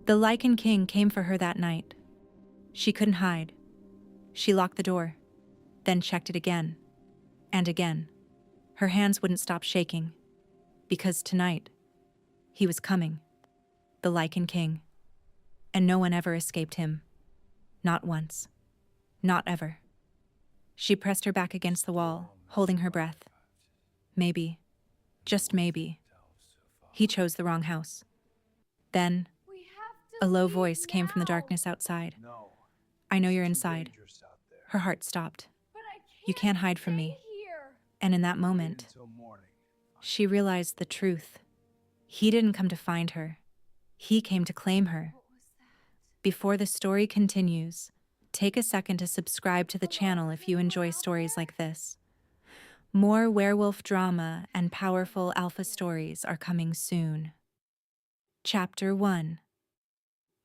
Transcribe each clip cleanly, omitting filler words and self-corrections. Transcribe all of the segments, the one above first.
The Lycan King came for her that night. She couldn't hide. She locked the door, then checked it again, and again. Her hands wouldn't stop shaking, because tonight, he was coming, the Lycan King, and no one ever escaped him. Not once. Not ever. She pressed her back against the wall, holding her breath. Maybe, just maybe, he chose the wrong house. Then, a low voice came from the darkness outside. I know you're inside. Her heart stopped. You can't hide from me. And in that moment, she realized the truth. He didn't come to find her. He came to claim her. Before the story continues, take a second to subscribe to the channel if you enjoy stories like this. More werewolf drama and powerful alpha stories are coming soon. Chapter 1.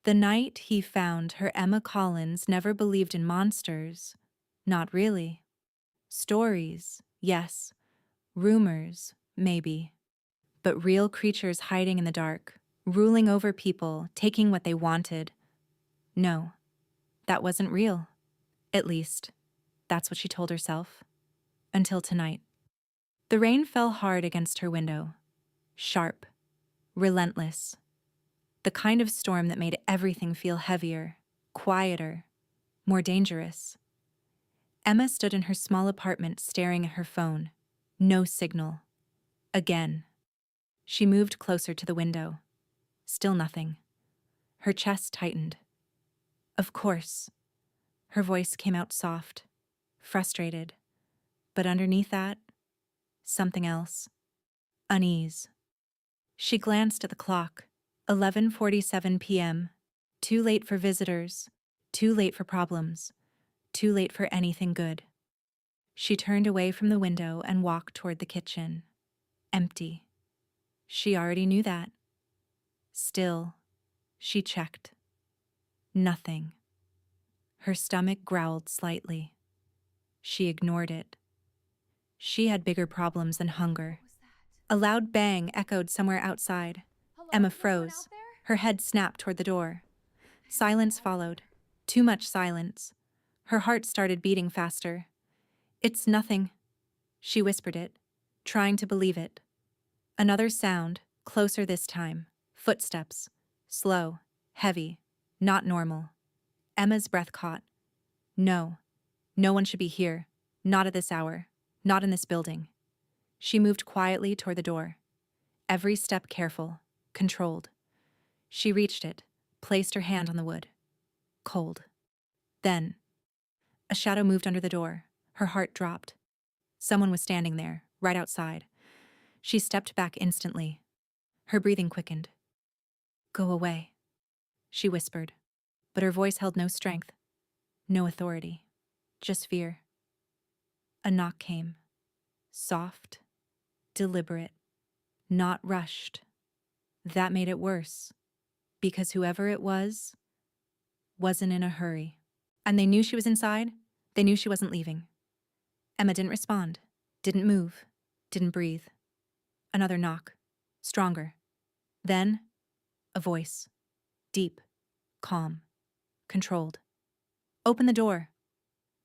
The night he found her, Emma Collins never believed in monsters. Not really. Stories, yes. Rumors, maybe. But real creatures hiding in the dark, ruling over people, taking what they wanted. No, that wasn't real. At least, that's what she told herself. Until tonight. The rain fell hard against her window. Sharp. Relentless. The kind of storm that made everything feel heavier, quieter, more dangerous. Emma stood in her small apartment staring at her phone. No signal. Again. She moved closer to the window. Still nothing. Her chest tightened. Of course. Her voice came out soft, frustrated. But underneath that, something else. Unease. She glanced at the clock. 11:47 p.m. Too late for visitors. Too late for problems. Too late for anything good. She turned away from the window and walked toward the kitchen. Empty. She already knew that. Still, she checked. Nothing. Her stomach growled slightly. She ignored it. She had bigger problems than hunger. A loud bang echoed somewhere outside. Emma froze. Her head snapped toward the door. Silence followed. Too much silence. Her heart started beating faster. It's nothing. She whispered it, trying to believe it. Another sound, closer this time. Footsteps. Slow, heavy, not normal. Emma's breath caught. No. No one should be here. Not at this hour. Not in this building. She moved quietly toward the door. Every step careful, controlled. She reached it, placed her hand on the wood. Cold. Then, a shadow moved under the door. Her heart dropped. Someone was standing there, right outside. She stepped back instantly. Her breathing quickened. Go away, she whispered, but her voice held no strength, no authority, just fear. A knock came. Soft, deliberate, not rushed. That made it worse, because whoever it was, wasn't in a hurry. And they knew she was inside. They knew she wasn't leaving. Emma didn't respond, didn't move, didn't breathe. Another knock, stronger. Then, a voice, deep, calm, controlled. Open the door.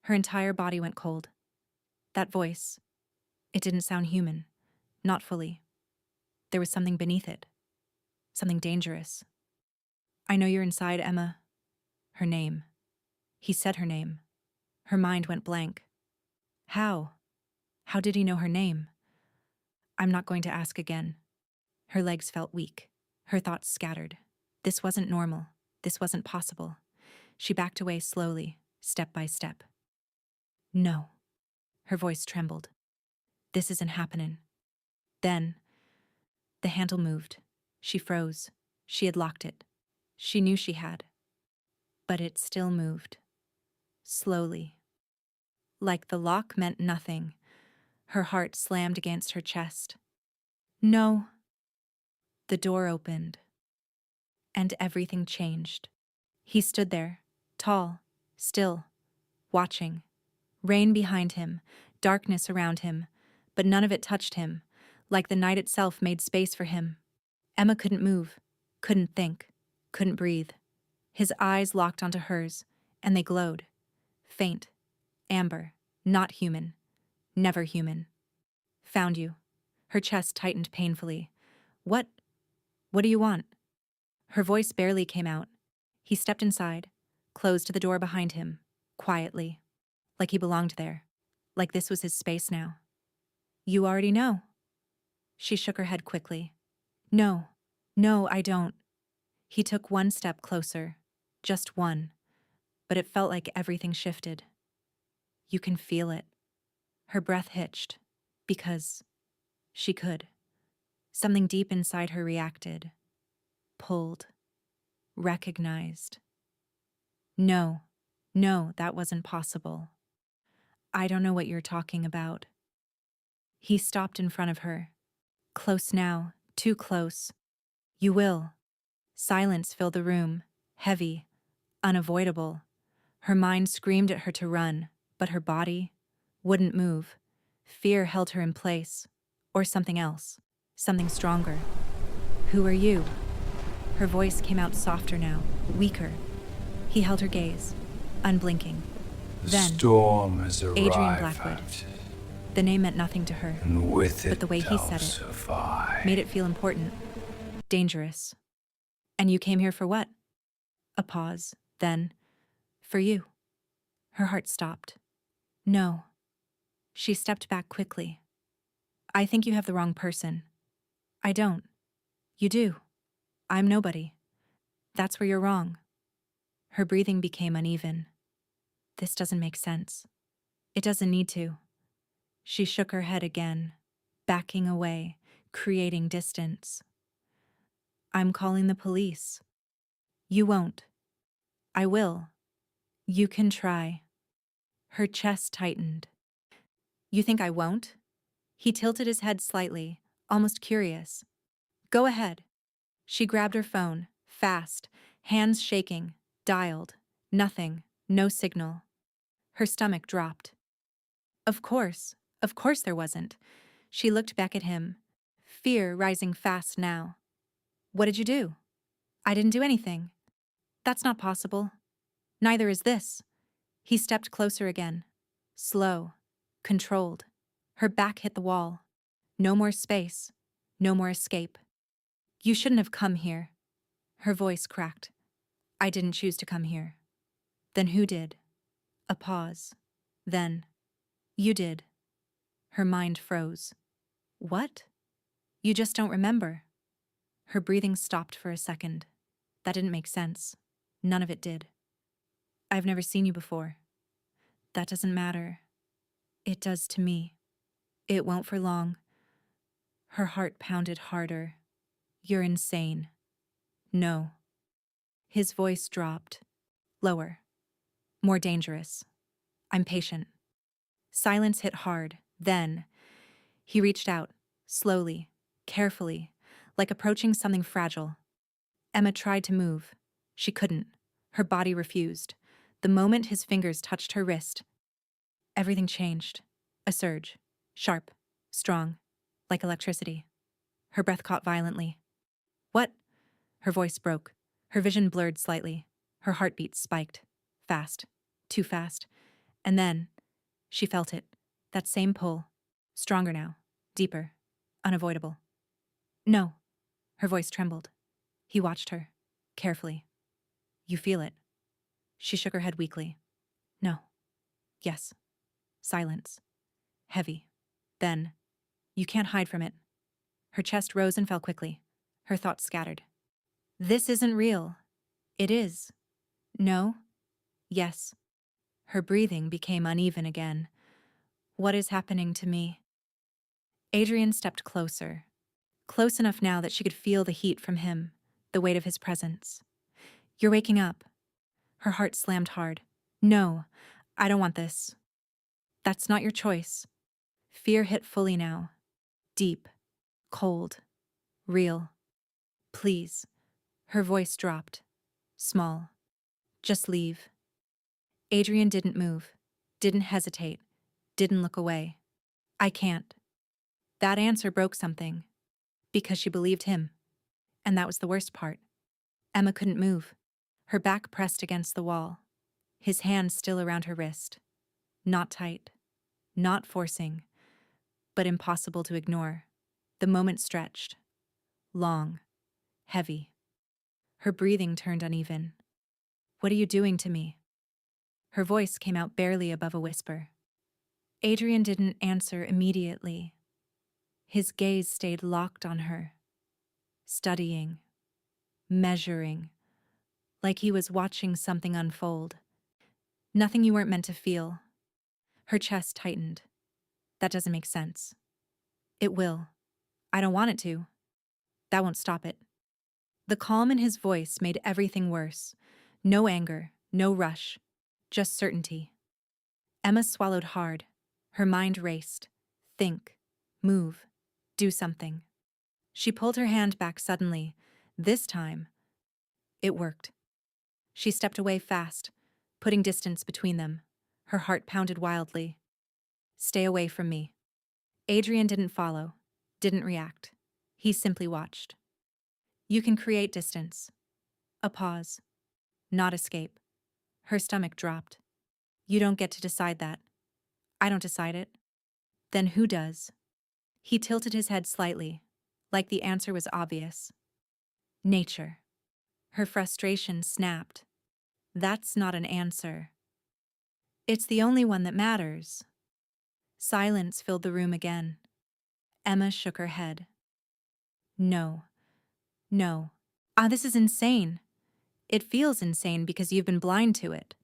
Her entire body went cold. That voice, it didn't sound human, not fully. There was something beneath it, something dangerous. I know you're inside, Emma. Her name. He said her name. Her mind went blank. How? How did he know her name? I'm not going to ask again. Her legs felt weak. Her thoughts scattered. This wasn't normal. This wasn't possible. She backed away slowly, step by step. No. Her voice trembled. This isn't happening. Then, the handle moved. She froze. She had locked it. She knew she had. But it still moved. Slowly. Like the lock meant nothing. Her heart slammed against her chest. No. The door opened. And everything changed. He stood there, tall, still, watching. Rain behind him, darkness around him, but none of it touched him, like the night itself made space for him. Emma couldn't move, couldn't think, couldn't breathe. His eyes locked onto hers, and they glowed. Faint. Amber. Not human. Never human. Found you. Her chest tightened painfully. What? What do you want? Her voice barely came out. He stepped inside, closed the door behind him, quietly, like he belonged there, like this was his space now. You already know. She shook her head quickly. No, I don't. He took one step closer, just one, but it felt like everything shifted. You can feel it. Her breath hitched, because she could. Something deep inside her reacted, pulled, recognized. No, that wasn't possible. I don't know what you're talking about. He stopped in front of her. Close now, too close. You will. Silence filled the room, heavy, unavoidable. Her mind screamed at her to run, but her body wouldn't move. Fear held her in place, or something else, something stronger. Who are you? Her voice came out softer now, weaker. He held her gaze, unblinking. Then, the storm has arrived. Adrian Blackwood. The name meant nothing to her, And with it but the way he said it survive. made it feel important, dangerous. And you came here for what? A pause, then, for you. Her heart stopped. No. She stepped back quickly. I think you have the wrong person. I don't. You do. I'm nobody. That's where you're wrong. Her breathing became uneven. This doesn't make sense. It doesn't need to. She shook her head again, backing away, creating distance. I'm calling the police. You won't. I will. You can try. Her chest tightened. You think I won't? He tilted his head slightly, almost curious. Go ahead. She grabbed her phone, fast, hands shaking, dialed. Nothing, no signal. Her stomach dropped. Of course there wasn't. She looked back at him, fear rising fast now. What did you do? I didn't do anything. That's not possible. Neither is this. He stepped closer again. Slow, controlled. Her back hit the wall. No more space. No more escape. You shouldn't have come here. Her voice cracked. I didn't choose to come here. Then who did? A pause. Then, you did. Her mind froze. What? You just don't remember. Her breathing stopped for a second. That didn't make sense. None of it did. I've never seen you before. That doesn't matter. It does to me. It won't for long. Her heart pounded harder. You're insane. No. His voice dropped. Lower. More dangerous. I'm patient. Silence hit hard. Then, he reached out, slowly, carefully, like approaching something fragile. Emma tried to move. She couldn't. Her body refused. The moment his fingers touched her wrist, everything changed. A surge. Sharp. Strong. Like electricity. Her breath caught violently. What? Her voice broke. Her vision blurred slightly. Her heartbeat spiked. Fast. Too fast. And then, she felt it. That same pull. Stronger now. Deeper. Unavoidable. No. Her voice trembled. He watched her. Carefully. You feel it. She shook her head weakly. No. Yes. Silence. Heavy. Then, you can't hide from it. Her chest rose and fell quickly. Her thoughts scattered. This isn't real. It is. No. Yes. Her breathing became uneven again. What is happening to me? Adrian stepped closer. Close enough now that she could feel the heat from him, the weight of his presence. You're waking up. Her heart slammed hard. No, I don't want this. That's not your choice. Fear hit fully now. Deep. Cold. Real. Please. Her voice dropped. Small. Just leave. Adrian didn't move. Didn't hesitate. Didn't look away. I can't. That answer broke something. Because she believed him. And that was the worst part. Emma couldn't move, her back pressed against the wall, his hand still around her wrist. Not tight, not forcing, but impossible to ignore. The moment stretched. Long, heavy. Her breathing turned uneven. "What are you doing to me?" Her voice came out barely above a whisper. Adrian didn't answer immediately. His gaze stayed locked on her, studying, measuring, like he was watching something unfold. Nothing you weren't meant to feel. Her chest tightened. That doesn't make sense. It will. I don't want it to. That won't stop it. The calm in his voice made everything worse. No anger, no rush, just certainty. Emma swallowed hard. Her mind raced. Think, move, do something. She pulled her hand back suddenly. This time, it worked. She stepped away fast, putting distance between them. Her heart pounded wildly. "Stay away from me." Adrian didn't follow, didn't react. He simply watched. You can create distance. A pause. Not escape. Her stomach dropped. You don't get to decide that. I don't decide it. Then who does? He tilted his head slightly, like the answer was obvious. Nature. Her frustration snapped. That's not an answer. It's the only one that matters. Silence filled the room again. Emma shook her head. No. No. This is insane. It feels insane because you've been blind to it.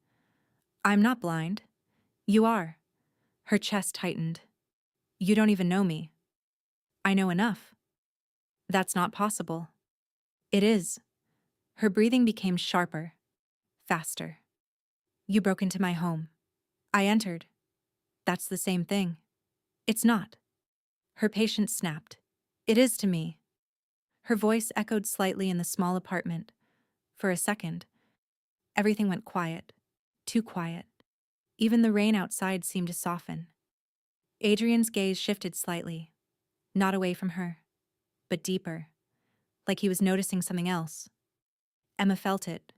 I'm not blind. You are. Her chest tightened. You don't even know me. I know enough. That's not possible. It is. Her breathing became sharper, faster. You broke into my home. I entered. That's the same thing. It's not. Her patience snapped. It is to me. Her voice echoed slightly in the small apartment. For a second, everything went quiet. Too quiet. Even the rain outside seemed to soften. Adrian's gaze shifted slightly. Not away from her, but deeper, like he was noticing something else. Emma felt it.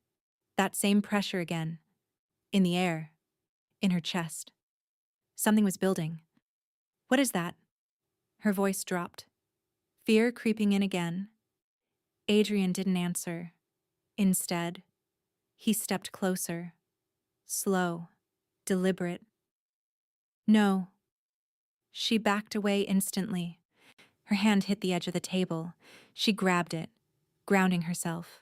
That same pressure again. In the air. In her chest. Something was building. What is that? Her voice dropped. Fear creeping in again. Adrian didn't answer. Instead, he stepped closer. Slow. Deliberate. No. She backed away instantly. Her hand hit the edge of the table. She grabbed it, grounding herself.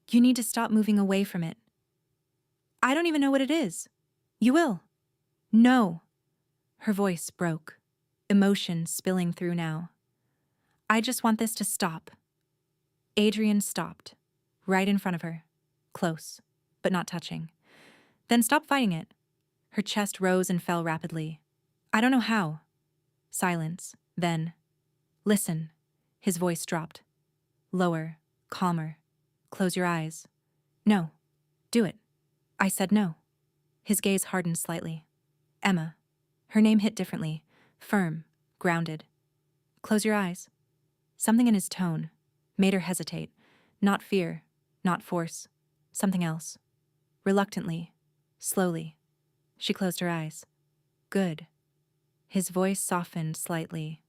You need to stop moving away from it. I don't even know what it is. You will. No. Her voice broke, emotion spilling through now. I just want this to stop. Adrian stopped, right in front of her, close, but not touching. Then stop fighting it. Her chest rose and fell rapidly. I don't know how. Silence, then. Listen. His voice dropped. Lower, calmer. Close your eyes. No. Do it. I said no. His gaze hardened slightly. Emma. Her name hit differently, firm, grounded. Close your eyes. Something in his tone made her hesitate. Not fear, not force. Something else. Reluctantly, slowly. She closed her eyes. Good. His voice softened slightly.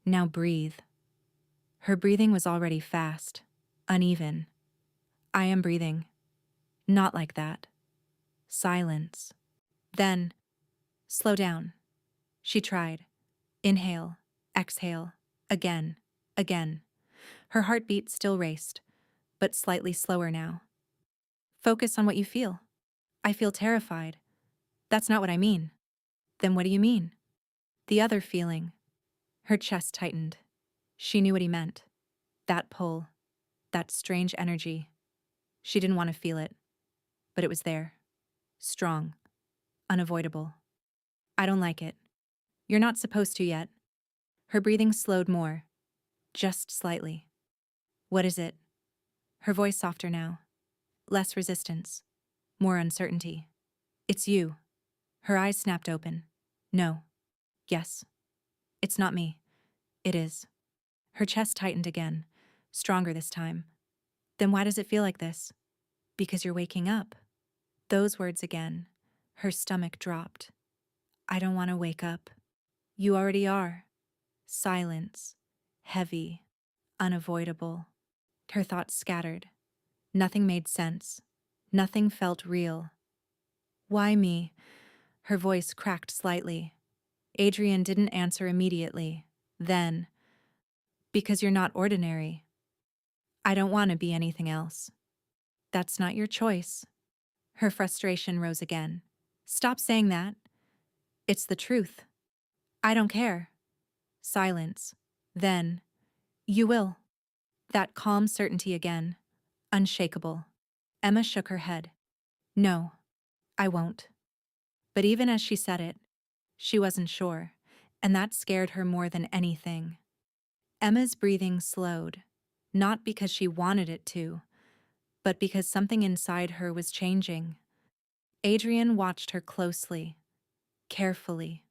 Now breathe. Her breathing was already fast, uneven. I am breathing. Not like that. Silence. Then, slow down. She tried. Inhale, exhale, again, again. Her heartbeat still raced, but slightly slower now. Focus on what you feel. I feel terrified. That's not what I mean. Then what do you mean? The other feeling. Her chest tightened. She knew what he meant. That pull. That strange energy. She didn't want to feel it, but it was there. Strong. Unavoidable. I don't like it. You're not supposed to yet. Her breathing slowed more. Just slightly. What is it? Her voice softer now. Less resistance. More uncertainty. It's you. Her eyes snapped open. No. Yes. It's not me. It is. Her chest tightened again. Stronger this time. Then why does it feel like this? Because you're waking up. Those words again. Her stomach dropped. I don't want to wake up. You already are. Silence. Heavy. Unavoidable. Her thoughts scattered. Nothing made sense. Nothing felt real. Why me? Her voice cracked slightly. Adrian didn't answer immediately. Then, because you're not ordinary. I don't want to be anything else. That's not your choice. Her frustration rose again. Stop saying that. It's the truth. I don't care. Silence. Then, you will. That calm certainty again. Unshakable. Emma shook her head. No, I won't. But even as she said it, she wasn't sure, and that scared her more than anything. Emma's breathing slowed, not because she wanted it to, but because something inside her was changing. Adrian watched her closely, carefully,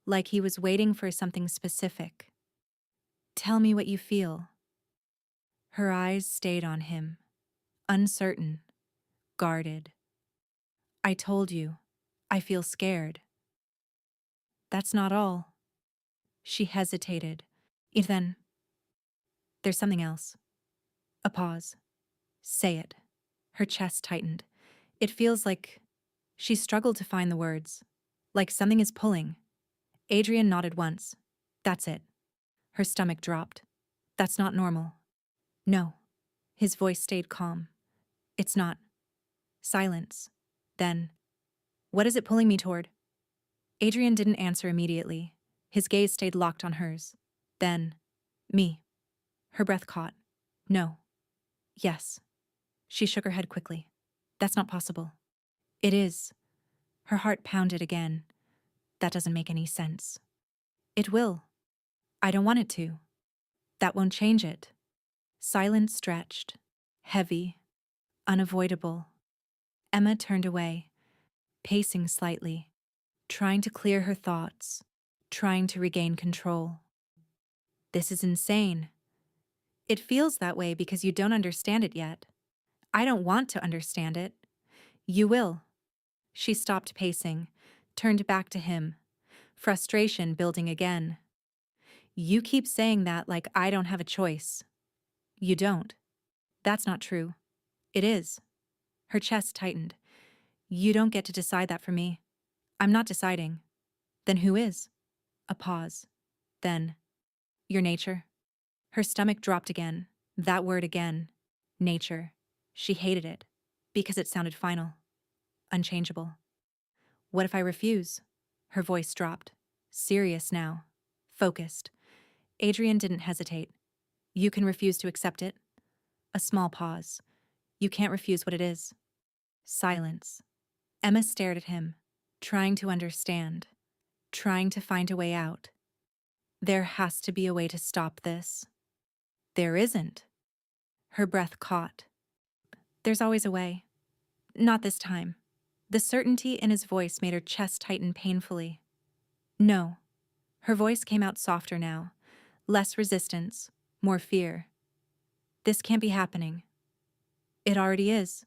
like he was waiting for something specific. Tell me what you feel. Her eyes stayed on him, uncertain, guarded. I told you, I feel scared. That's not all. She hesitated. Then, there's something else. A pause. Say it. Her chest tightened. It feels like she struggled to find the words, like something is pulling. Adrian nodded once. That's it. Her stomach dropped. That's not normal. No. His voice stayed calm. It's not. Silence. Then, what is it pulling me toward? Adrian didn't answer immediately. His gaze stayed locked on hers. Then, me. Her breath caught. No. Yes. She shook her head quickly. That's not possible. It is. Her heart pounded again. That doesn't make any sense. It will. I don't want it to. That won't change it. Silence stretched. Heavy. Unavoidable. Emma turned away, pacing slightly, trying to clear her thoughts, trying to regain control. This is insane. It feels that way because you don't understand it yet. I don't want to understand it. You will. She stopped pacing, turned back to him, frustration building again. You keep saying that like I don't have a choice. You don't. That's not true. It is. Her chest tightened. You don't get to decide that for me. I'm not deciding. Then who is? A pause. Then, your nature. Her stomach dropped again. That word again. Nature. She hated it, because it sounded final. Unchangeable. What if I refuse? Her voice dropped. Serious now. Focused. Adrian didn't hesitate. You can refuse to accept it. A small pause. You can't refuse what it is. Silence. Emma stared at him, trying to understand, trying to find a way out. There has to be a way to stop this. There isn't. Her breath caught. There's always a way. Not this time. The certainty in his voice made her chest tighten painfully. No. Her voice came out softer now. Less resistance, more fear. This can't be happening. It already is.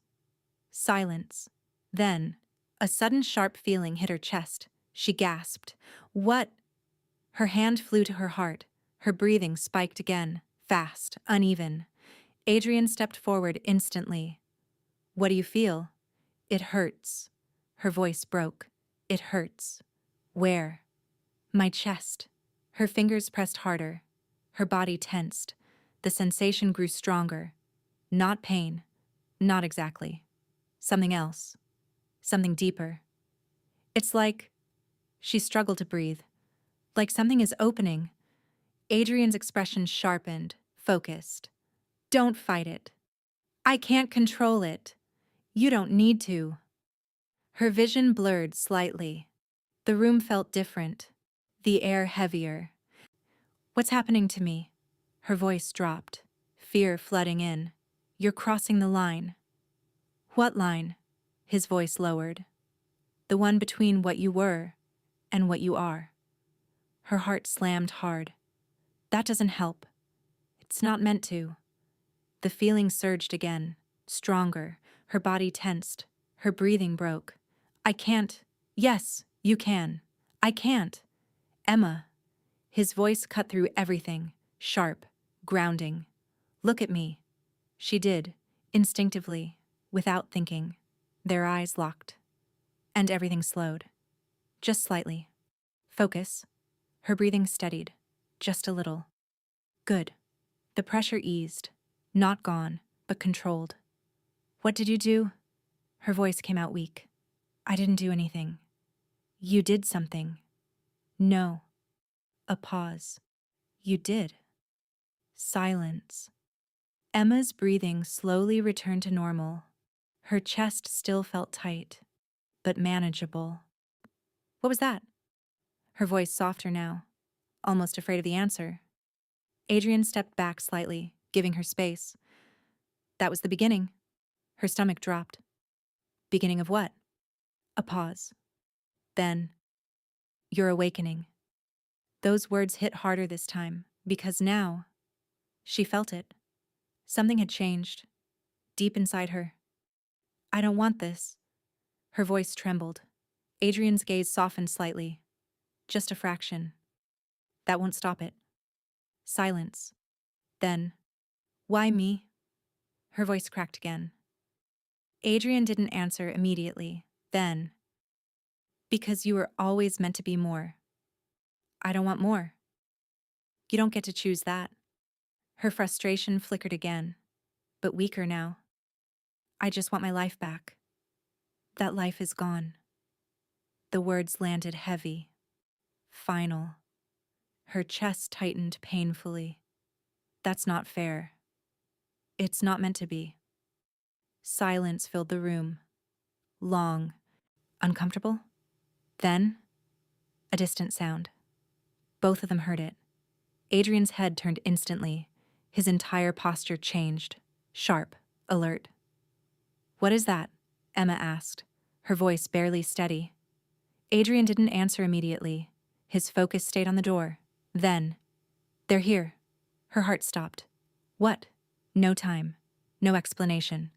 Silence. Then, a sudden sharp feeling hit her chest. She gasped. What? Her hand flew to her heart. Her breathing spiked again, fast, uneven. Adrian stepped forward instantly. What do you feel? It hurts. Her voice broke. It hurts. Where? My chest. Her fingers pressed harder. Her body tensed. The sensation grew stronger. Not pain. Not exactly. Something else. Something deeper. It's like... She struggled to breathe. Like something is opening. Adrian's expression sharpened, focused. Don't fight it. I can't control it. You don't need to. Her vision blurred slightly. The room felt different. The air heavier. What's happening to me? Her voice dropped, fear flooding in. You're crossing the line. What line? His voice lowered. The one between what you were and what you are. Her heart slammed hard. That doesn't help. It's not meant to. The feeling surged again, stronger, her body tensed, her breathing broke. I can't. Yes, you can. I can't. Emma. His voice cut through everything, sharp, grounding. Look at me. She did, instinctively, without thinking. Their eyes locked. And everything slowed. Just slightly. Focus. Her breathing steadied. Just a little. Good. The pressure eased. Not gone, but controlled. What did you do? Her voice came out weak. I didn't do anything. You did something. No. A pause. You did. Silence. Emma's breathing slowly returned to normal. Her chest still felt tight, but manageable. What was that? Her voice softer now, almost afraid of the answer. Adrian stepped back slightly, giving her space. That was the beginning. Her stomach dropped. Beginning of what? A pause. Then, your awakening. Those words hit harder this time, because now, she felt it. Something had changed, deep inside her. I don't want this. Her voice trembled. Adrian's gaze softened slightly. Just a fraction. That won't stop it. Silence. Then, why me? Her voice cracked again. Adrian didn't answer immediately. Then, because you were always meant to be more. I don't want more. You don't get to choose that. Her frustration flickered again, but weaker now. I just want my life back. That life is gone. The words landed heavy. Final. Her chest tightened painfully. That's not fair. It's not meant to be. Silence filled the room. Long. Uncomfortable? Then, a distant sound. Both of them heard it. Adrian's head turned instantly. His entire posture changed. Sharp, alert. What is that? Emma asked, her voice barely steady. Adrian didn't answer immediately. His focus stayed on the door. Then, they're here. Her heart stopped. What? No time. No explanation.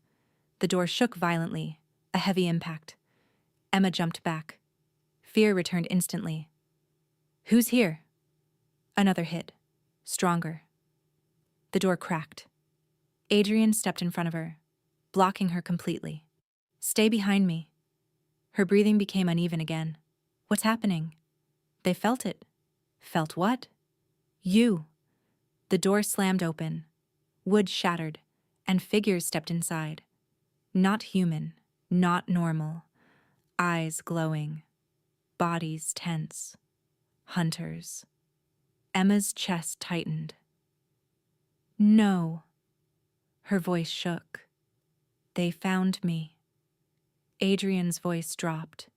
The door shook violently, a heavy impact. Emma jumped back. Fear returned instantly. Who's here? Another hit. Stronger. The door cracked. Adrian stepped in front of her, blocking her completely. Stay behind me. Her breathing became uneven again. What's happening? They felt it. Felt what? You. The door slammed open. Wood shattered, and figures stepped inside. Not human, not normal. Eyes glowing. Bodies tense. Hunters. Emma's chest tightened. No. Her voice shook. They found me. Adrian's voice dropped.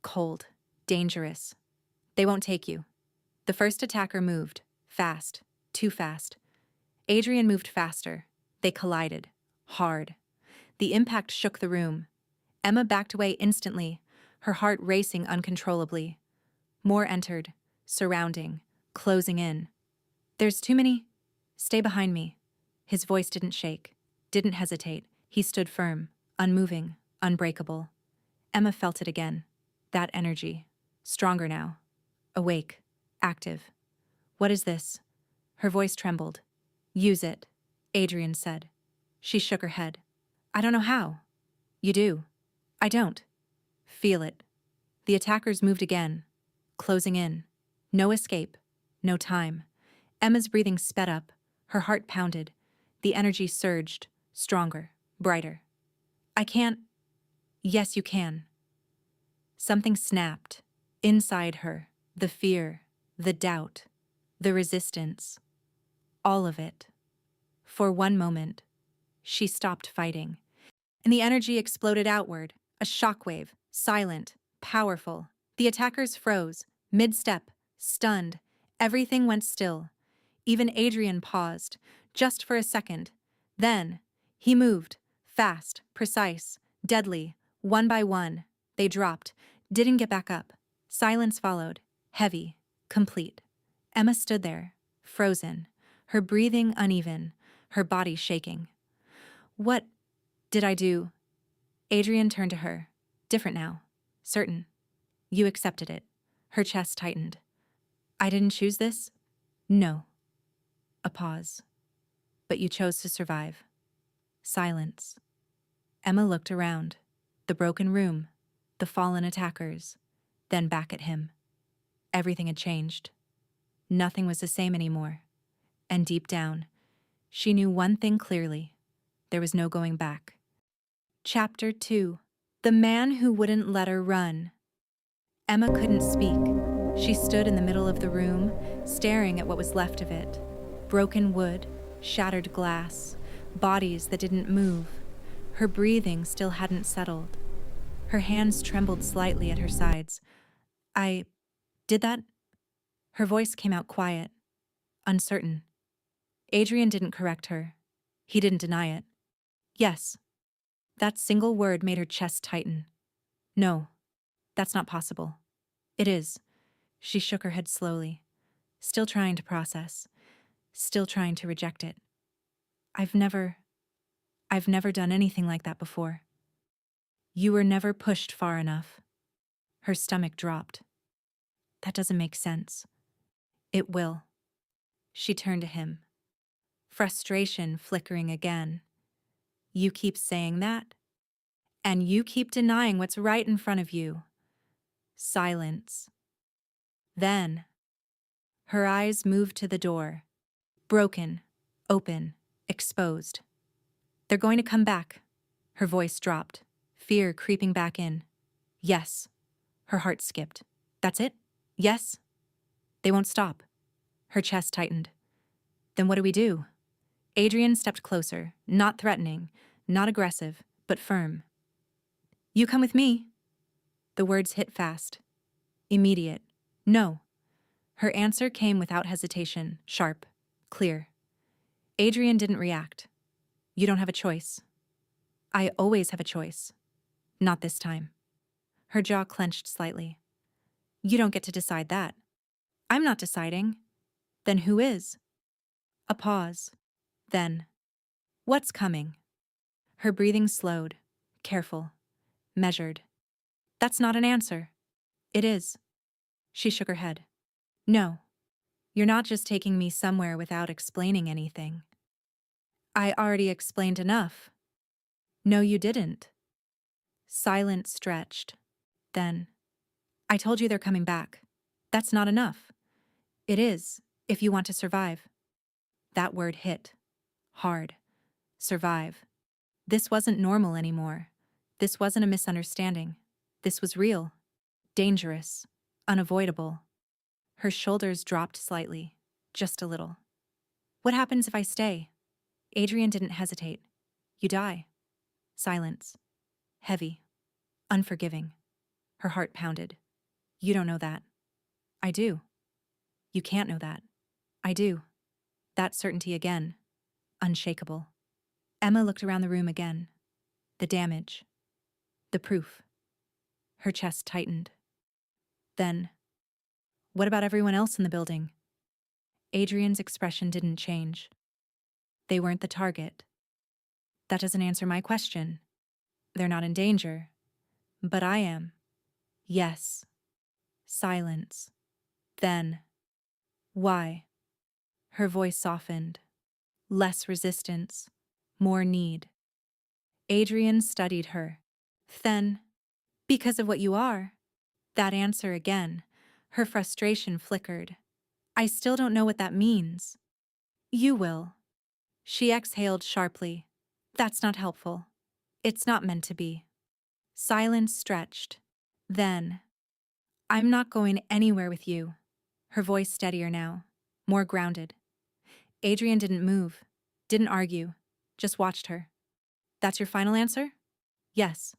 Cold. Dangerous. They won't take you. The first attacker moved. Fast. Too fast. Adrian moved faster. They collided. Hard. The impact shook the room. Emma backed away instantly, her heart racing uncontrollably. More entered, surrounding, closing in. There's too many. Stay behind me. His voice didn't shake, didn't hesitate. He stood firm, unmoving, unbreakable. Emma felt it again. That energy. Stronger now. Awake. Active. What is this? Her voice trembled. Use it, Adrian said. She shook her head. I don't know how. You do. I don't. Feel it. The attackers moved again, closing in. No escape. No time. Emma's breathing sped up. Her heart pounded. The energy surged, stronger, brighter. I can't. Yes, you can. Something snapped. Inside her. The fear. The doubt. The resistance. All of it. For one moment, she stopped fighting, and the energy exploded outward, a shockwave, silent, powerful. The attackers froze, mid-step, stunned. Everything went still. Even Adrian paused, just for a second. Then, he moved, fast, precise, deadly. One by one, they dropped, didn't get back up. Silence followed, heavy, complete. Emma stood there, frozen, her breathing uneven, her body shaking. What did I do? Adrian turned to her. Different now. Certain. You accepted it. Her chest tightened. I didn't choose this? No. A pause. But you chose to survive. Silence. Emma looked around. The broken room. The fallen attackers. Then back at him. Everything had changed. Nothing was the same anymore. And deep down, she knew one thing clearly. There was no going back. Chapter 2. The Man Who Wouldn't Let Her Run. Emma couldn't speak. She stood in the middle of the room, staring at what was left of it. Broken wood, shattered glass, bodies that didn't move. Her breathing still hadn't settled. Her hands trembled slightly at her sides. I did that? Her voice came out quiet, uncertain. Adrian didn't correct her. He didn't deny it. Yes. That single word made her chest tighten. No, that's not possible. It is. She shook her head slowly, still trying to process, still trying to reject it. I've never done anything like that before. You were never pushed far enough. Her stomach dropped. That doesn't make sense. It will. She turned to him. Frustration flickering again. You keep saying that, and you keep denying what's right in front of you. Silence. Then, her eyes moved to the door. Broken, open, exposed. They're going to come back. Her voice dropped, fear creeping back in. Yes. Her heart skipped. That's it? Yes? They won't stop. Her chest tightened. Then what do we do? Adrian stepped closer, not threatening, not aggressive, but firm. You come with me. The words hit fast. Immediate. No. Her answer came without hesitation, sharp, clear. Adrian didn't react. You don't have a choice. I always have a choice. Not this time. Her jaw clenched slightly. You don't get to decide that. I'm not deciding. Then who is? A pause. Then. What's coming? Her breathing slowed, careful, measured. That's not an answer. It is. She shook her head. No. You're not just taking me somewhere without explaining anything. I already explained enough. No, you didn't. Silence stretched. Then. I told you they're coming back. That's not enough. It is, if you want to survive. That word hit. Hard. Survive. This wasn't normal anymore. This wasn't a misunderstanding. This was real. Dangerous. Unavoidable. Her shoulders dropped slightly. Just a little. What happens if I stay? Adrian didn't hesitate. You die. Silence. Heavy. Unforgiving. Her heart pounded. You don't know that. I do. You can't know that. I do. That certainty again. Unshakable. Emma looked around the room again. The damage. The proof. Her chest tightened. Then, what about everyone else in the building? Adrian's expression didn't change. They weren't the target. That doesn't answer my question. They're not in danger. But I am. Yes. Silence. Then. Why? Her voice softened. Less resistance. More need. Adrian studied her. Then, because of what you are. That answer again. Her frustration flickered. I still don't know what that means. You will. She exhaled sharply. That's not helpful. It's not meant to be. Silence stretched. Then. I'm not going anywhere with you. Her voice steadier now. More grounded. Adrian didn't move. Didn't argue. Just watched her. That's your final answer? Yes.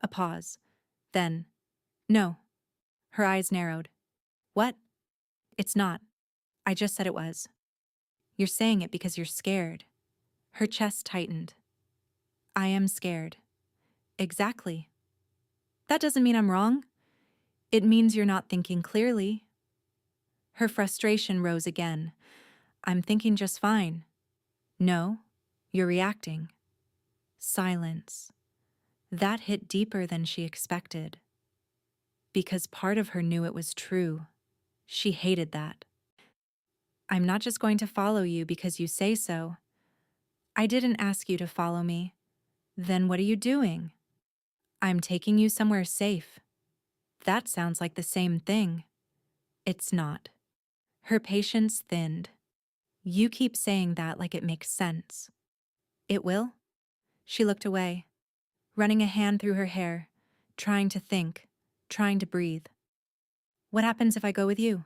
A pause. Then. No. Her eyes narrowed. What? It's not. I just said it was. You're saying it because you're scared. Her chest tightened. I am scared. Exactly. That doesn't mean I'm wrong. It means you're not thinking clearly. Her frustration rose again. I'm thinking just fine. No, you're reacting. Silence. That hit deeper than she expected. Because part of her knew it was true. She hated that. I'm not just going to follow you because you say so. I didn't ask you to follow me. Then what are you doing? I'm taking you somewhere safe. That sounds like the same thing. It's not. Her patience thinned. You keep saying that like it makes sense. It will? She looked away, running a hand through her hair, trying to think, trying to breathe. What happens if I go with you?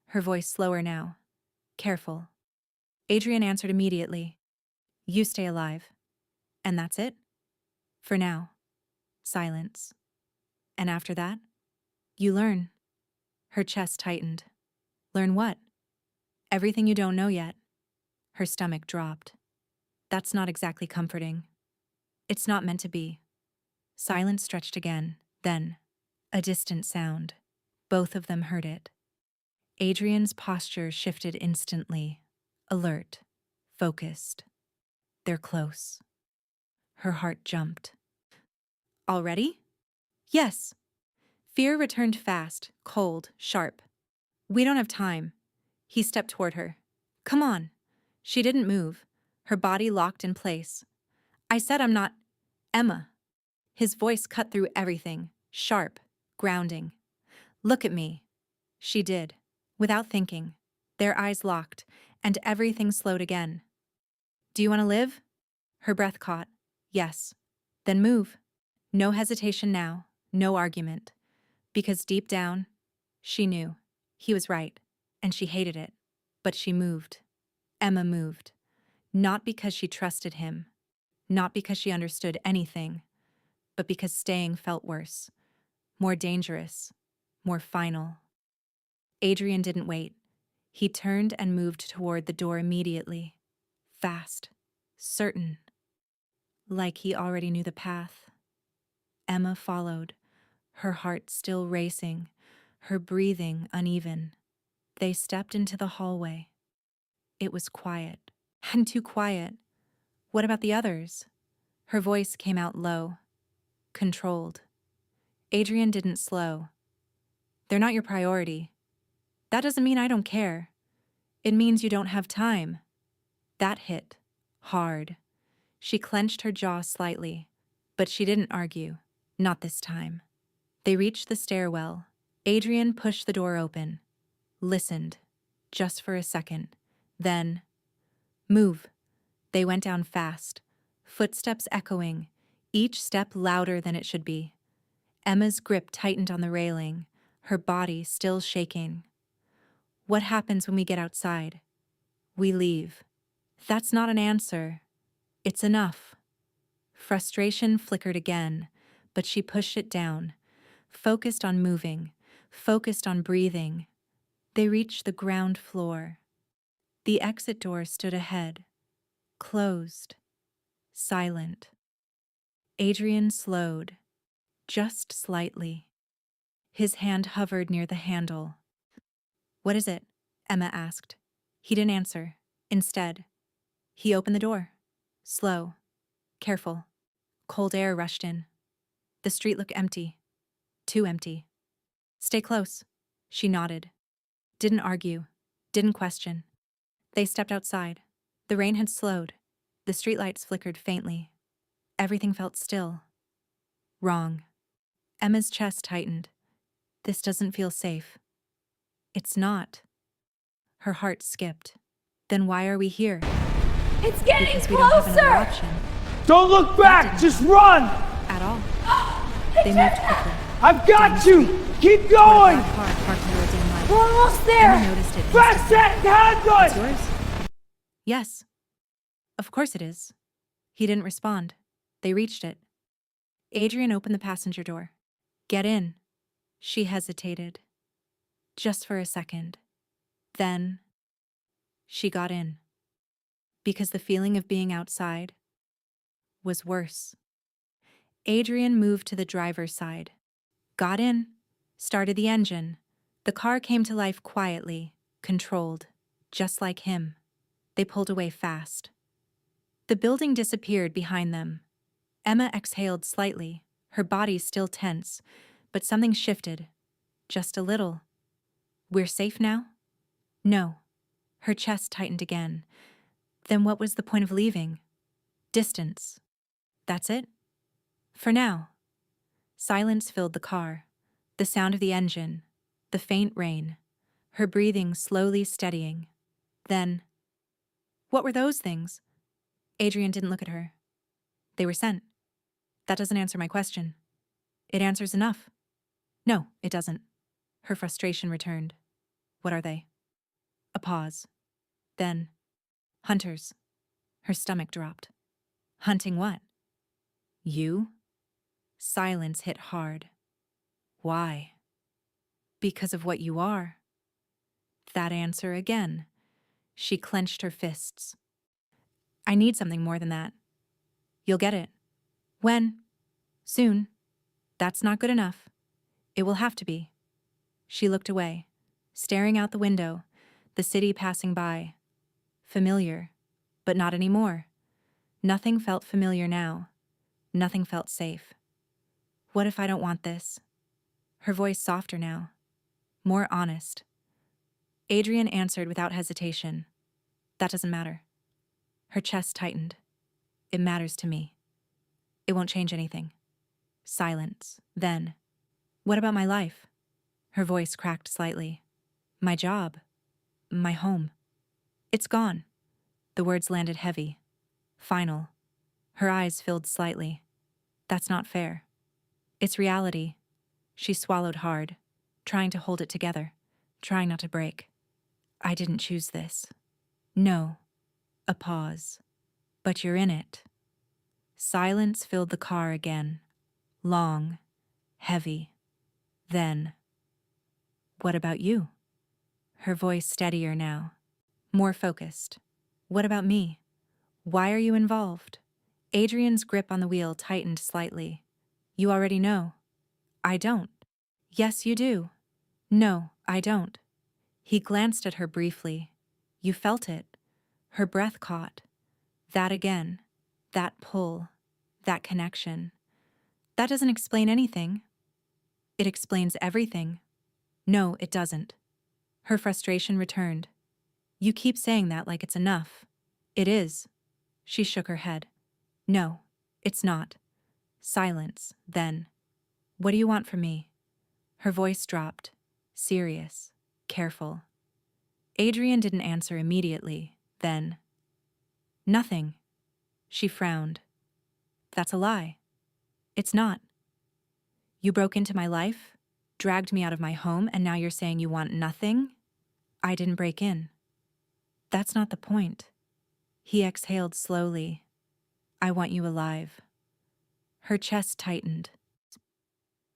Her voice slower now, careful. Adrian answered immediately. You stay alive. And that's it? For now. Silence. And after that? You learn. Her chest tightened. Learn what? Everything you don't know yet. Her stomach dropped. That's not exactly comforting. It's not meant to be. Silence stretched again, then a distant sound. Both of them heard it. Adrian's posture shifted instantly, alert, focused. They're close. Her heart jumped. Already? Yes. Fear returned fast, cold, sharp. We don't have time. He stepped toward her. Come on. She didn't move, her body locked in place. I said I'm not... Emma. His voice cut through everything, sharp, grounding. Look at me. She did, without thinking. Their eyes locked, and everything slowed again. Do you want to live? Her breath caught. Yes. Then move. No hesitation now, no argument. Because deep down, she knew. He was right, and she hated it. But she moved. Emma moved. Not because she trusted him, not because she understood anything, but because staying felt worse, more dangerous, more final. Adrian didn't wait. He turned and moved toward the door immediately. Fast, certain, like he already knew the path. Emma followed, her heart still racing, her breathing uneven. They stepped into the hallway. It was quiet, and too quiet. What about the others? Her voice came out low, controlled. Adrian didn't slow. They're not your priority. That doesn't mean I don't care. It means you don't have time. That hit hard. She clenched her jaw slightly, but she didn't argue. Not this time. They reached the stairwell. Adrian pushed the door open, listened, just for a second. Then, move. They went down fast, footsteps echoing, each step louder than it should be. Emma's grip tightened on the railing, her body still shaking. What happens when we get outside? We leave. That's not an answer. It's enough. Frustration flickered again, but she pushed it down, focused on moving, focused on breathing. They reached the ground floor. The exit door stood ahead, closed, silent. Adrian slowed, just slightly. His hand hovered near the handle. What is it? Emma asked. He didn't answer. Instead, he opened the door. Slow, careful. Cold air rushed in. The street looked empty. Too empty. Stay close. She nodded. Didn't argue. Didn't question. They stepped outside. The rain had slowed. The streetlights flickered faintly. Everything felt still. Wrong. Emma's chest tightened. This doesn't feel safe. It's not. Her heart skipped. Then why are we here? It's getting Because we don't have another closer! option. Don't look back! Just run! At all. They moved quickly. I've got Down the you! street. Keep Toward a going! black car parked near a dim light. We're almost Emma there! noticed it Press instantly. that handgun! It's yours? Yes. Of course it is. He didn't respond. They reached it. Adrian opened the passenger door. Get in. She hesitated. Just for a second. Then, she got in. Because the feeling of being outside was worse. Adrian moved to the driver's side. Got in. Started the engine. The car came to life quietly, controlled, just like him. They pulled away fast. The building disappeared behind them, Emma exhaled slightly, her body still tense, but something shifted. Just a little. We're safe now? No. Her chest tightened again. Then what was the point of leaving? Distance. That's it? For now. Silence filled the car. The sound of the engine. The faint rain. Her breathing slowly steadying. Then, what were those things? Adrian didn't look at her. They were sent. That doesn't answer my question. It answers enough. No, it doesn't. Her frustration returned. What are they? A pause. Then, hunters. Her stomach dropped. Hunting what? You? Silence hit hard. Why? Because of what you are. That answer again. She clenched her fists. I need something more than that. You'll get it. When? Soon. That's not good enough. It will have to be. She looked away, staring out the window, the city passing by. Familiar, but not anymore. Nothing felt familiar now. Nothing felt safe. What if I don't want this? Her voice softer now, more honest. Adrian answered without hesitation. That doesn't matter. Her chest tightened. It matters to me. It won't change anything. Silence. Then, what about my life? Her voice cracked slightly. My job. My home. It's gone. The words landed heavy. Final. Her eyes filled slightly. That's not fair. It's reality. She swallowed hard, trying to hold it together, trying not to break. I didn't choose this. No. A pause. But you're in it. Silence filled the car again. Long. Heavy. Then. What about you? Her voice steadier now. More focused. What about me? Why are you involved? Adrian's grip on the wheel tightened slightly. You already know. I don't. Yes, you do. No, I don't. He glanced at her briefly. You felt it. Her breath caught. That again. That pull. That connection. That doesn't explain anything. It explains everything. No, it doesn't. Her frustration returned. You keep saying that like it's enough. It is. She shook her head. No, it's not. Silence, then. What do you want from me? Her voice dropped. Serious. Careful. Adrian didn't answer immediately. Then. Nothing. She frowned. That's a lie. It's not. You broke into my life, dragged me out of my home, and now you're saying you want nothing? I didn't break in. That's not the point. He exhaled slowly. I want you alive. Her chest tightened.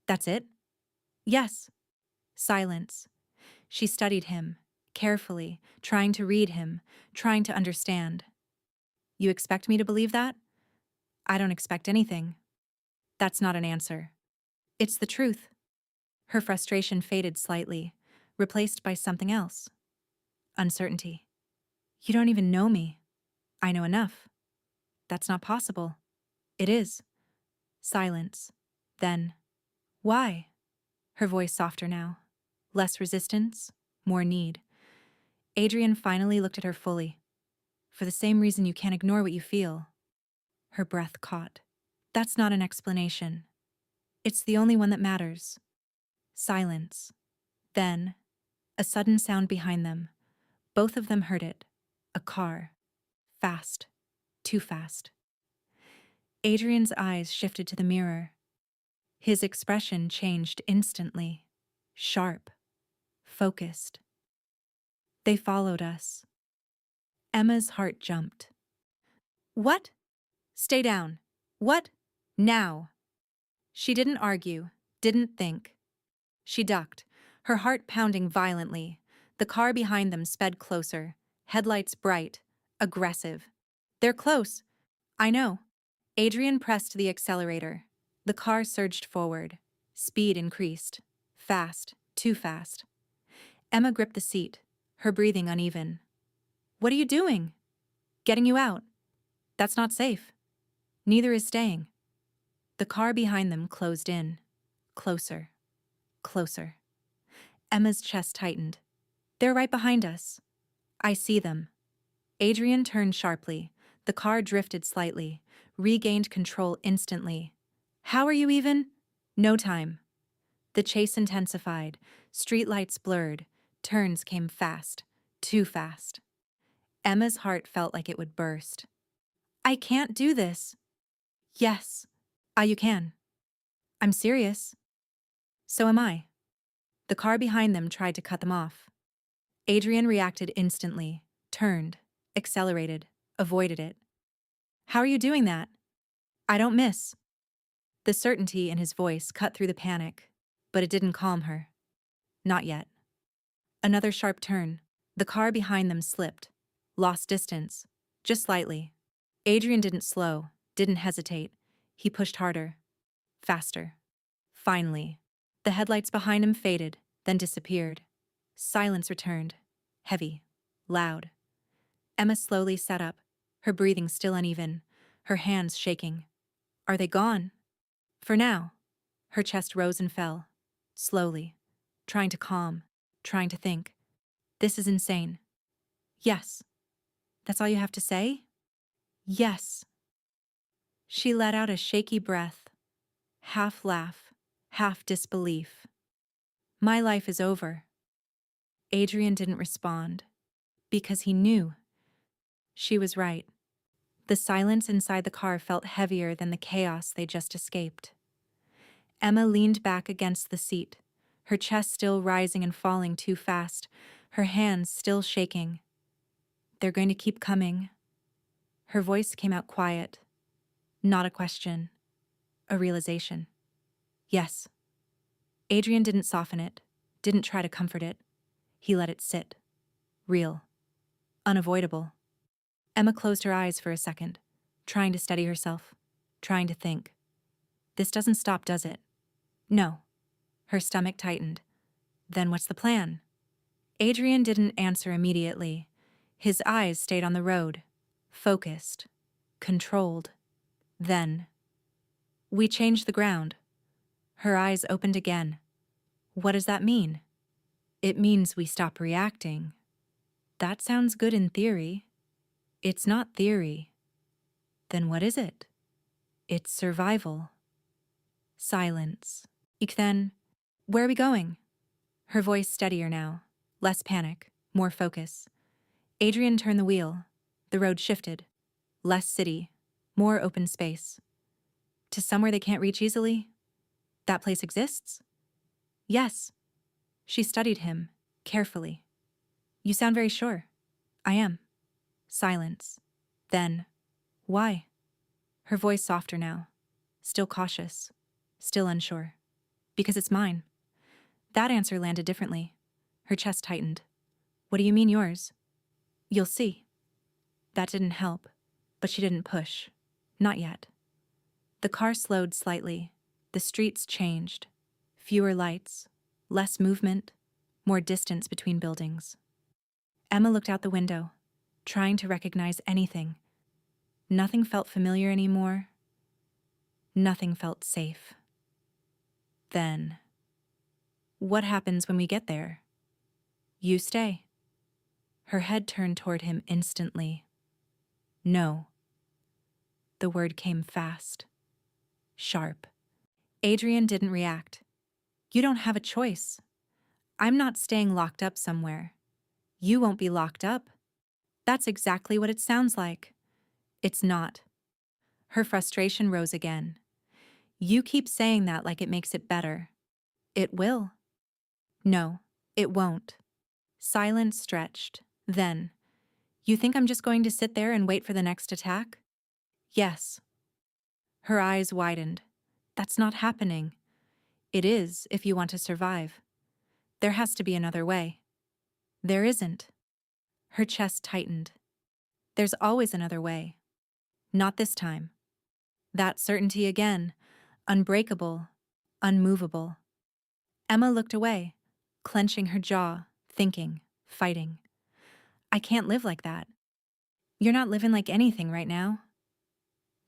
That's it? Yes. Silence. She studied him, carefully, trying to read him, trying to understand. You expect me to believe that? I don't expect anything. That's not an answer. It's the truth. Her frustration faded slightly, replaced by something else. Uncertainty. You don't even know me. I know enough. That's not possible. It is. Silence. Then. Why? Her voice softer now. Less resistance, more need. Adrian finally looked at her fully. For the same reason you can't ignore what you feel. Her breath caught. That's not an explanation. It's the only one that matters. Silence. Then, a sudden sound behind them. Both of them heard it. A car. Fast. Too fast. Adrian's eyes shifted to the mirror. His expression changed instantly. Sharp. Focused. They followed us. Emma's heart jumped. What? Stay down. What? Now. She didn't argue, didn't think. She ducked, her heart pounding violently. The car behind them sped closer, headlights bright, aggressive. They're close. I know. Adrian pressed the accelerator. The car surged forward. Speed increased. Fast, too fast. Emma gripped the seat, her breathing uneven. What are you doing? Getting you out. That's not safe. Neither is staying. The car behind them closed in. Closer. Closer. Emma's chest tightened. They're right behind us. I see them. Adrian turned sharply. The car drifted slightly, regained control instantly. How are you even? No time. The chase intensified. Streetlights blurred. Turns came fast. Too fast. Emma's heart felt like it would burst. I can't do this. Yes. You can. I'm serious. So am I. The car behind them tried to cut them off. Adrian reacted instantly, turned, accelerated, avoided it. How are you doing that? I don't miss. The certainty in his voice cut through the panic, but it didn't calm her. Not yet. Another sharp turn. The car behind them slipped, lost distance, just slightly. Adrian didn't slow, didn't hesitate. He pushed harder, faster. Finally, the headlights behind him faded, then disappeared. Silence returned, heavy, loud. Emma slowly sat up, her breathing still uneven, her hands shaking. Are they gone? For now. Her chest rose and fell, slowly, trying to calm, trying to think. This is insane. Yes. That's all you have to say? Yes. She let out a shaky breath, half laugh, half disbelief. My life is over. Adrian didn't respond, because he knew. She was right. The silence inside the car felt heavier than the chaos they just escaped. Emma leaned back against the seat, her chest still rising and falling too fast, her hands still shaking. They're going to keep coming. Her voice came out quiet. Not a question. A realization. Yes. Adrian didn't soften it, didn't try to comfort it. He let it sit. Real. Unavoidable. Emma closed her eyes for a second, trying to steady herself, trying to think. This doesn't stop, does it? No. Her stomach tightened. Then what's the plan? Adrian didn't answer immediately. His eyes stayed on the road, focused, controlled. Then, we changed the ground. Her eyes opened again. What does that mean? It means we stop reacting. That sounds good in theory. It's not theory. Then what is it? It's survival. Silence. Then, where are we going? Her voice steadier now, less panic, more focus. Adrian turned the wheel. The road shifted. Less city, more open space. To somewhere they can't reach easily? That place exists? Yes. She studied him, carefully. You sound very sure. I am. Silence. Then, why? Her voice softer now, still cautious, still unsure. Because it's mine. That answer landed differently. Her chest tightened. What do you mean yours? You'll see. That didn't help, but she didn't push. Not yet. The car slowed slightly. The streets changed. Fewer lights, less movement, more distance between buildings. Emma looked out the window, trying to recognize anything. Nothing felt familiar anymore. Nothing felt safe. Then, what happens when we get there? You stay. Her head turned toward him instantly. No. The word came fast. Sharp. Adrian didn't react. You don't have a choice. I'm not staying locked up somewhere. You won't be locked up. That's exactly what it sounds like. It's not. Her frustration rose again. You keep saying that like it makes it better. It will. No, it won't. Silence stretched. Then, you think I'm just going to sit there and wait for the next attack? Yes. Her eyes widened. That's not happening. It is if you want to survive. There has to be another way. There isn't. Her chest tightened. There's always another way. Not this time. That certainty again, unbreakable, unmovable. Emma looked away, clenching her jaw, thinking, fighting. I can't live like that. You're not living like anything right now.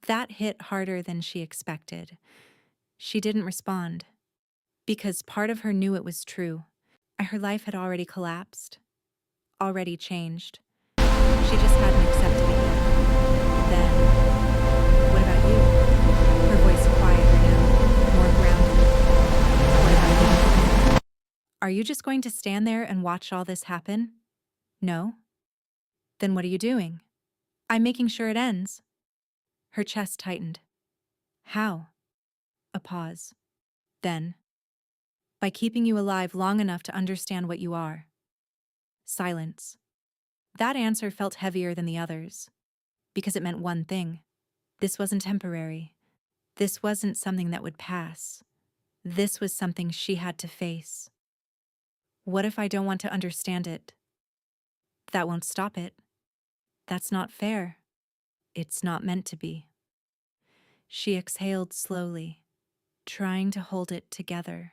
That hit harder than she expected. She didn't respond, because part of her knew it was true. Her life had already collapsed, already changed. She just hadn't accepted it yet. Then, what about you? Her voice quieter now, more grounded. What about you? Are you just going to stand there and watch all this happen? No? Then what are you doing? I'm making sure it ends. Her chest tightened. How? A pause. Then, by keeping you alive long enough to understand what you are. Silence. That answer felt heavier than the others, because it meant one thing. This wasn't temporary. This wasn't something that would pass. This was something she had to face. What if I don't want to understand it? That won't stop it. That's not fair. It's not meant to be. She exhaled slowly, trying to hold it together,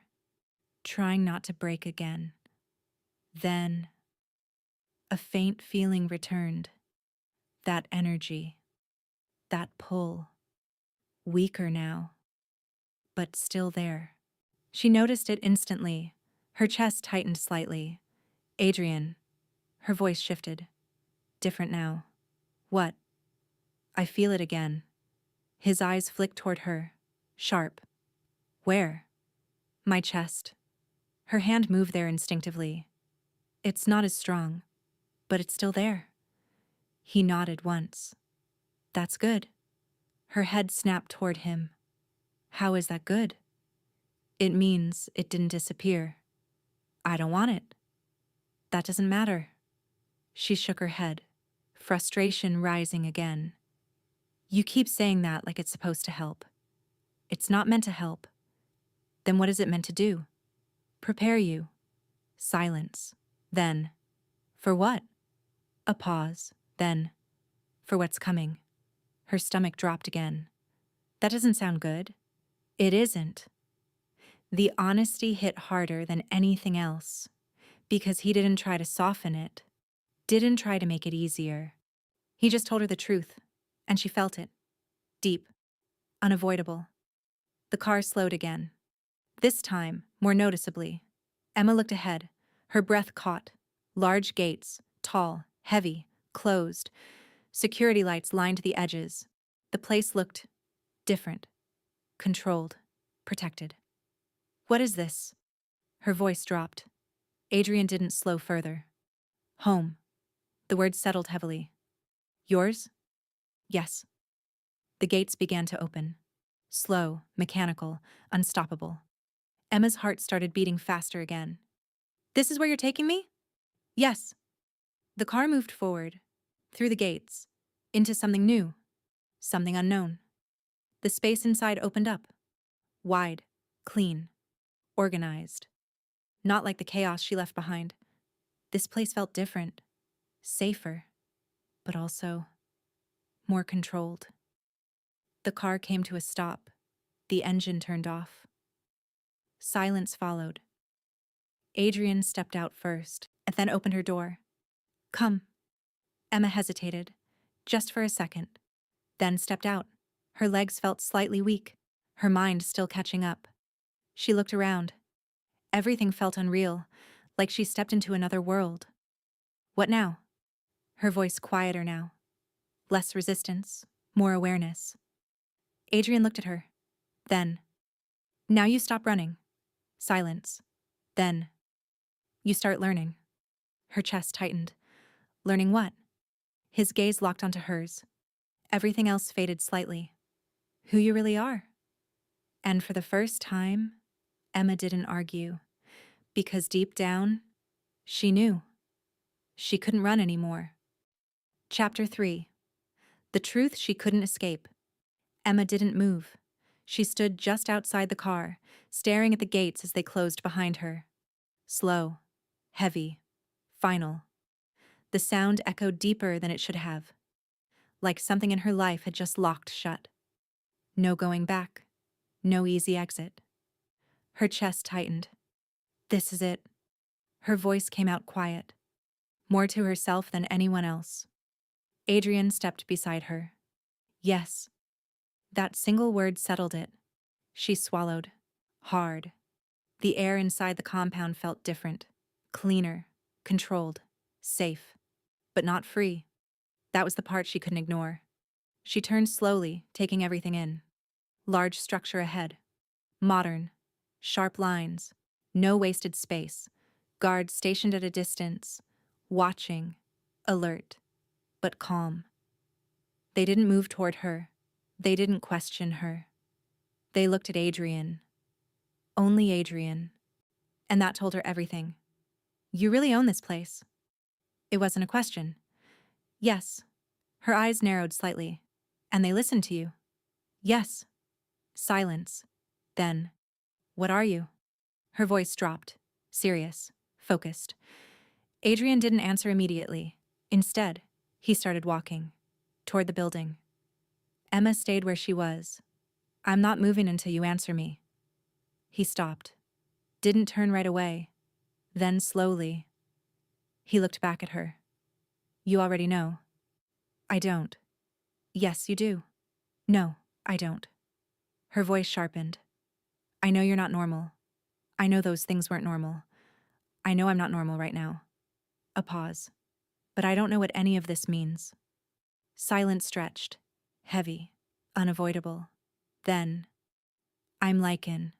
trying not to break again. Then, a faint feeling returned. That energy, that pull, weaker now, but still there. She noticed it instantly. Her chest tightened slightly. Adrian. Her voice shifted. Different now. What? I feel it again. His eyes flicked toward her. Sharp. Where? My chest. Her hand moved there instinctively. It's not as strong, but it's still there. He nodded once. That's good. Her head snapped toward him. How is that good? It means it didn't disappear. I don't want it. That doesn't matter. She shook her head, frustration rising again. You keep saying that like it's supposed to help. It's not meant to help. Then what is it meant to do? Prepare you. Silence. Then, for what? A pause. Then, for what's coming. Her stomach dropped again. That doesn't sound good. It isn't. The honesty hit harder than anything else, because he didn't try to soften it, didn't try to make it easier. He just told her the truth, and she felt it. Deep. Unavoidable. The car slowed again. This time, more noticeably. Emma looked ahead, her breath caught. Large gates, tall, heavy, closed. Security lights lined the edges. The place looked different, controlled, protected. What is this? Her voice dropped. Adrian didn't slow further. Home. The word settled heavily. Yours? Yes. The gates began to open. Slow, mechanical, unstoppable. Emma's heart started beating faster again. This is where you're taking me? Yes. The car moved forward, through the gates, into something new, something unknown. The space inside opened up. Wide, clean, organized. Not like the chaos she left behind. This place felt different, safer, but also more controlled. The car came to a stop. The engine turned off. Silence followed. Adrian stepped out first, and then opened her door. Come. Emma hesitated, just for a second, then stepped out. Her legs felt slightly weak, her mind still catching up. She looked around. Everything felt unreal, like she stepped into another world. What now? Her voice quieter now. Less resistance, more awareness. Adrian looked at her. Then, now you stop running. Silence. Then, you start learning. Her chest tightened. Learning what? His gaze locked onto hers. Everything else faded slightly. Who you really are. And for the first time, Emma didn't argue, because deep down, she knew. She couldn't run anymore. Chapter 3. The truth she couldn't escape. Emma didn't move. She stood just outside the car, staring at the gates as they closed behind her. Slow, heavy, final. The sound echoed deeper than it should have, like something in her life had just locked shut. No going back, no easy exit. Her chest tightened. This is it. Her voice came out quiet, more to herself than anyone else. Adrian stepped beside her. Yes. That single word settled it. She swallowed. Hard. The air inside the compound felt different. Cleaner. Controlled. Safe. But not free. That was the part she couldn't ignore. She turned slowly, taking everything in. Large structure ahead. Modern. Sharp lines. No wasted space. Guards stationed at a distance. Watching. Alert. But calm. They didn't move toward her. They didn't question her. They looked at Adrian. Only Adrian. And that told her everything. You really own this place. It wasn't a question. Yes. Her eyes narrowed slightly. And they listened to you. Yes. Silence. Then, what are you? Her voice dropped. Serious. Focused. Adrian didn't answer immediately. Instead, he started walking. Toward the building. Emma stayed where she was. I'm not moving until you answer me. He stopped. Didn't turn right away. Then slowly. He looked back at her. You already know. I don't. Yes, you do. No, I don't. Her voice sharpened. I know you're not normal. I know those things weren't normal. I know I'm not normal right now. A pause. But I don't know what any of this means. Silence stretched. Heavy. Unavoidable. Then, I'm Lycan.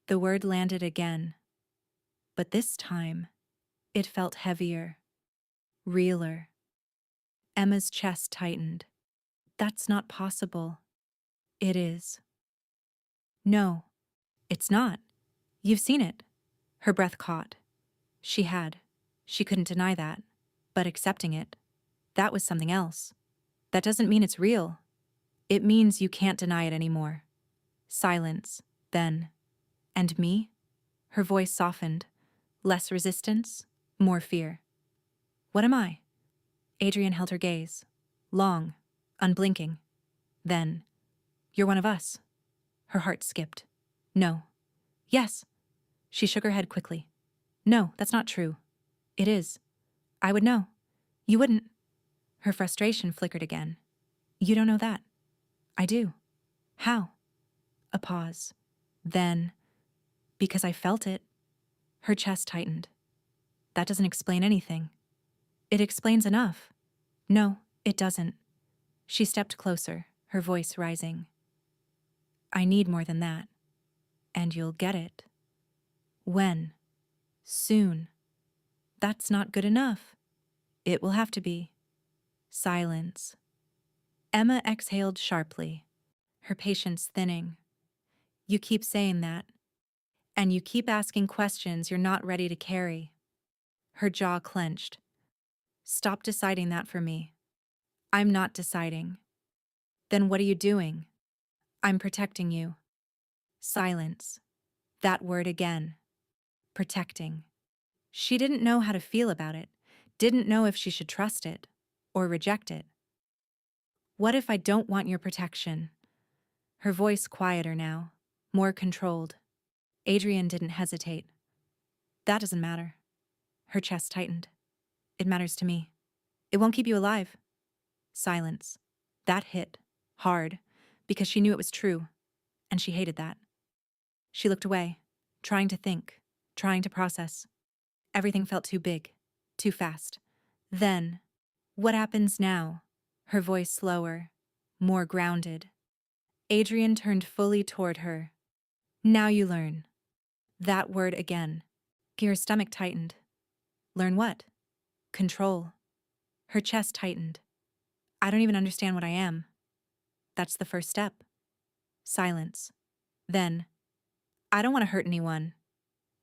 The word landed again. But this time, it felt heavier. Realer. Emma's chest tightened. That's not possible. It is. No, it's not. You've seen it. Her breath caught. She had. She couldn't deny that. But accepting it, that was something else. That doesn't mean it's real. It means you can't deny it anymore. Silence, then. And me? Her voice softened. Less resistance, more fear. What am I? Adrian held her gaze. Long, unblinking. Then, you're one of us. Her heart skipped. No. Yes. She shook her head quickly. No, that's not true. It is. I would know. You wouldn't. Her frustration flickered again. You don't know that. I do. How? A pause. Then, because I felt it. Her chest tightened. That doesn't explain anything. It explains enough. No, it doesn't. She stepped closer, her voice rising. I need more than that. And you'll get it. When? Soon. That's not good enough. It will have to be. Silence. Emma exhaled sharply, her patience thinning. You keep saying that. And you keep asking questions you're not ready to carry. Her jaw clenched. Stop deciding that for me. I'm not deciding. Then what are you doing? I'm protecting you. Silence. That word again. Protecting. She didn't know how to feel about it, didn't know if she should trust it or reject it. What if I don't want your protection? Her voice quieter now, more controlled. Adrian didn't hesitate. That doesn't matter. Her chest tightened. It matters to me. It won't keep you alive. Silence. That hit. Hard. Because she knew it was true. And she hated that. She looked away, trying to think, trying to process. Everything felt too big. Too fast. Then, what happens now? Her voice slower. More grounded. Adrian turned fully toward her. Now you learn. That word again. Her stomach tightened. Learn what? Control. Her chest tightened. I don't even understand what I am. That's the first step. Silence. Then, I don't want to hurt anyone.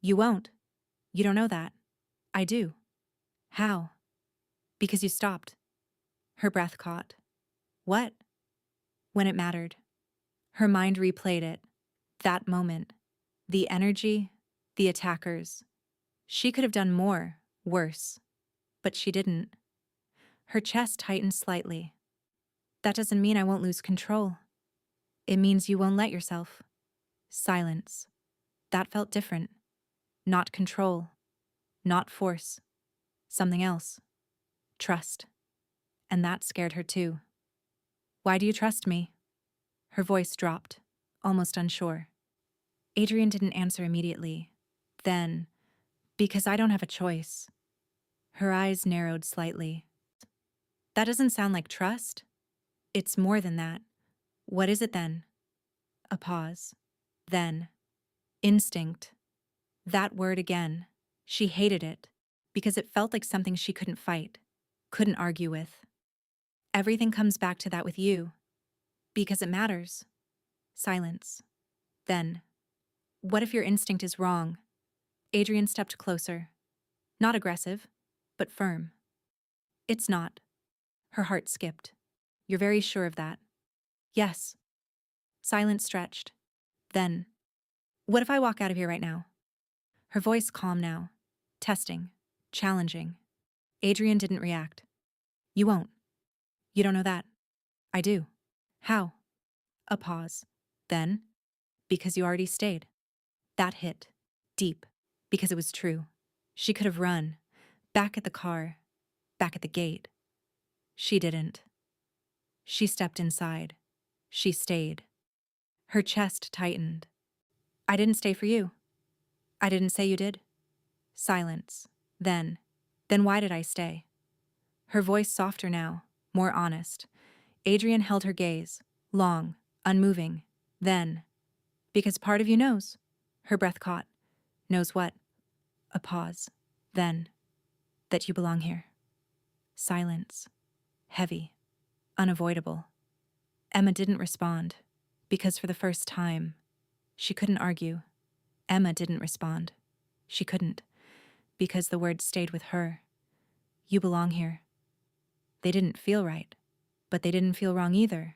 You won't. You don't know that. I do. How? Because you stopped. Her breath caught. What? When it mattered. Her mind replayed it. That moment. The energy. The attackers. She could have done more, worse. But she didn't. Her chest tightened slightly. That doesn't mean I won't lose control. It means you won't let yourself. Silence. That felt different. Not control. Not force. Something else. Trust. And that scared her too. Why do you trust me? Her voice dropped, almost unsure. Adrian didn't answer immediately. Then, because I don't have a choice. Her eyes narrowed slightly. That doesn't sound like trust. It's more than that. What is it then? A pause. Then, instinct. That word again. She hated it, because it felt like something she couldn't fight, couldn't argue with. Everything comes back to that with you. Because it matters. Silence. Then, what if your instinct is wrong? Adrian stepped closer. Not aggressive, but firm. It's not. Her heart skipped. You're very sure of that? Yes. Silence stretched. Then, what if I walk out of here right now? Her voice calm now. Testing. Challenging. Adrian didn't react. You won't. You don't know that. I do. How? A pause. Then, because you already stayed. That hit. Deep. Because it was true. She could have run. Back at the car. Back at the gate. She didn't. She stepped inside. She stayed. Her chest tightened. I didn't stay for you. I didn't say you did. Silence. Then why did I stay? Her voice softer now, more honest. Adrian held her gaze, long, unmoving. Then, because part of you knows. Her breath caught. Knows what? A pause. Then, that you belong here. Silence. Heavy. Unavoidable. Emma didn't respond, because for the first time, she couldn't argue. Emma didn't respond. She couldn't, because the words stayed with her. You belong here. They didn't feel right, but they didn't feel wrong either.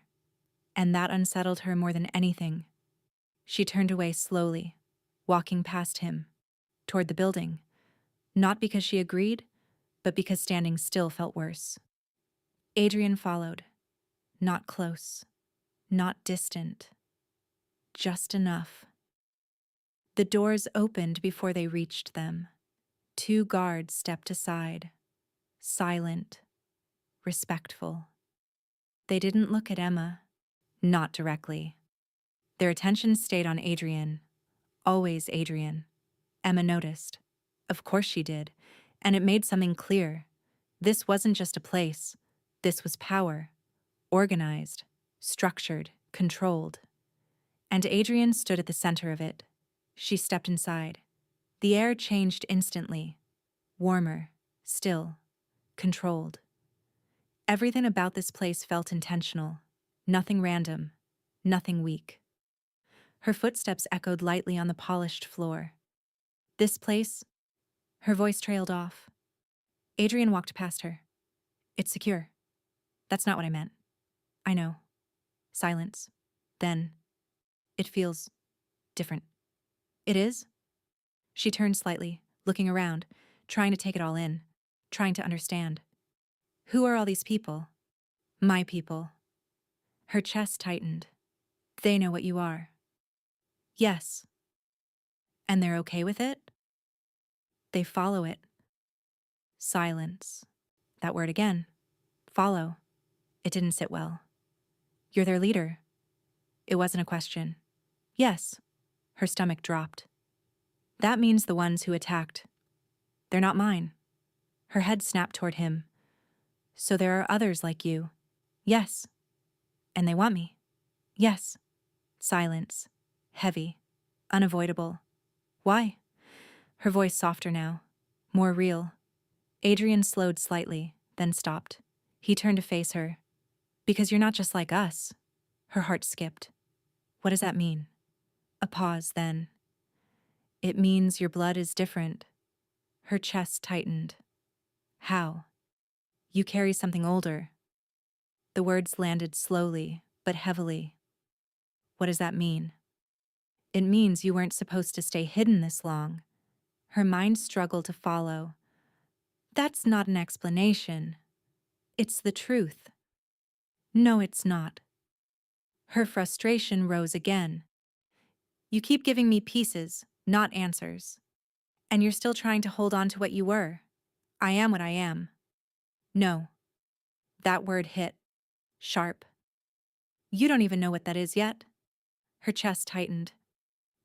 And that unsettled her more than anything. She turned away slowly, walking past him, toward the building, not because she agreed, but because standing still felt worse. Adrian followed, not close, not distant, just enough. The doors opened before they reached them. 2 guards stepped aside, silent, respectful. They didn't look at Emma, not directly. Their attention stayed on Adrian, always Adrian. Emma noticed. Of course she did, and it made something clear. This wasn't just a place. This was power, organized, structured, controlled. And Adrian stood at the center of it. She stepped inside. The air changed instantly. Warmer, still, controlled. Everything about this place felt intentional. Nothing random, nothing weak. Her footsteps echoed lightly on the polished floor. This place, her voice trailed off. Adrian walked past her. It's secure. That's not what I meant. I know. Silence. Then, it feels different. It is? She turned slightly, looking around, trying to take it all in, trying to understand. Who are all these people? My people. Her chest tightened. They know what you are. Yes. And they're okay with it? They follow it. Silence. That word again. Follow. It didn't sit well. You're their leader. It wasn't a question. Yes. Her stomach dropped. That means the ones who attacked. They're not mine. Her head snapped toward him. So there are others like you. Yes. And they want me. Yes. Silence. Heavy. Unavoidable. Why? Her voice softer now. More real. Adrian slowed slightly, then stopped. He turned to face her. Because you're not just like us. Her heart skipped. What does that mean? A pause, then. It means your blood is different. Her chest tightened. How? You carry something older. The words landed slowly, but heavily. What does that mean? It means you weren't supposed to stay hidden this long. Her mind struggled to follow. That's not an explanation. It's the truth. No, it's not. Her frustration rose again. You keep giving me pieces, not answers. And you're still trying to hold on to what you were. I am what I am. No. That word hit. Sharp. You don't even know what that is yet. Her chest tightened.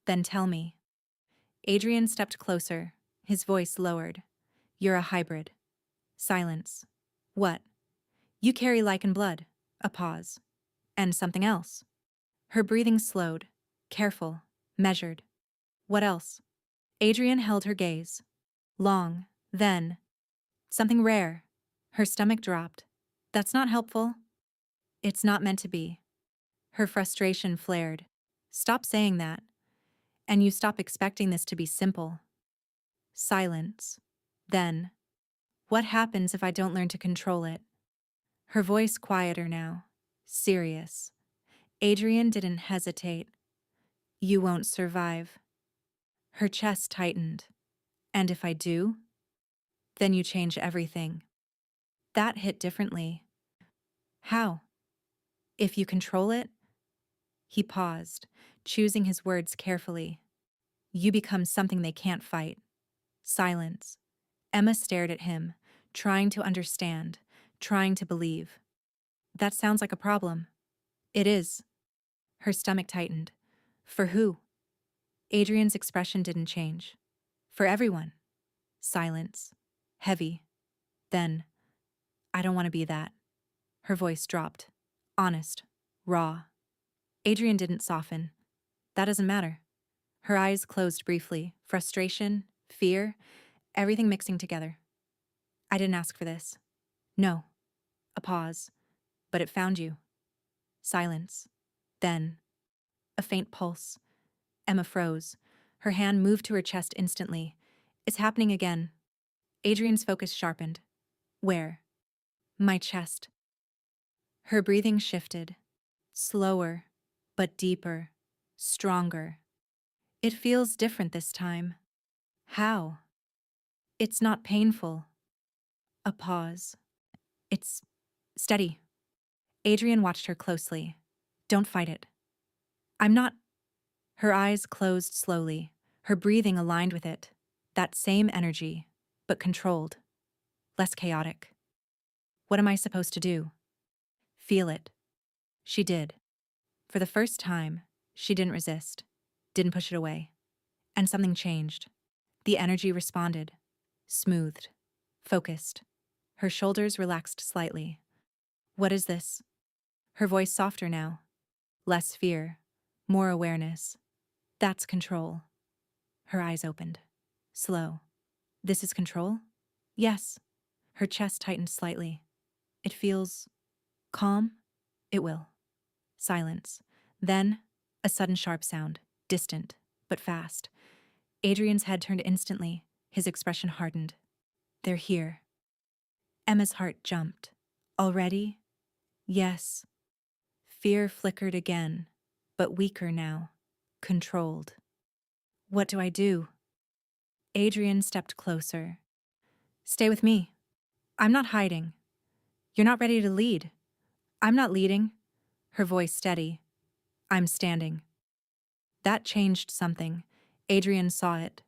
Then tell me. Adrian stepped closer, his voice lowered. You're a hybrid. Silence. What? You carry Lycan blood. A pause. And something else. Her breathing slowed. Careful. Measured. What else? Adrian held her gaze. Long. Then. Something rare. Her stomach dropped. That's not helpful. It's not meant to be. Her frustration flared. Stop saying that. And you stop expecting this to be simple. Silence. Then. What happens if I don't learn to control it? Her voice quieter now. Serious. Adrian didn't hesitate. You won't survive. Her chest tightened. And if I do? Then you change everything. That hit differently. How? If you control it? He paused, choosing his words carefully. You become something they can't fight. Silence. Emma stared at him, trying to understand, trying to believe. That sounds like a problem. It is. Her stomach tightened. For who? Adrian's expression didn't change. For everyone. Silence. Heavy. Then, I don't want to be that. Her voice dropped. Honest. Raw. Adrian didn't soften. That doesn't matter. Her eyes closed briefly. Frustration, fear, everything mixing together. I didn't ask for this. No. A pause. But it found you. Silence. Then, a faint pulse. Emma froze. Her hand moved to her chest instantly. It's happening again. Adrian's focus sharpened. Where? My chest. Her breathing shifted. Slower, but deeper, stronger. It feels different this time. How? It's not painful. A pause. It's steady. Adrian watched her closely. Don't fight it. I'm not. Her eyes closed slowly, her breathing aligned with it. That same energy, but controlled. Less chaotic. What am I supposed to do? Feel it. She did. For the first time, she didn't resist, didn't push it away. And something changed. The energy responded. Smoothed. Focused. Her shoulders relaxed slightly. What is this? Her voice softer now. Less fear. More awareness. That's control. Her eyes opened. Slow. This is control? Yes. Her chest tightened slightly. It feels calm? It will. Silence. Then, a sudden sharp sound. Distant, but fast. Adrian's head turned instantly. His expression hardened. They're here. Emma's heart jumped. Already? Yes. Fear flickered again, but weaker now. Controlled. What do I do? Adrian stepped closer. Stay with me. I'm not hiding. You're not ready to lead. I'm not leading. Her voice steady. I'm standing. That changed something. Adrian saw it.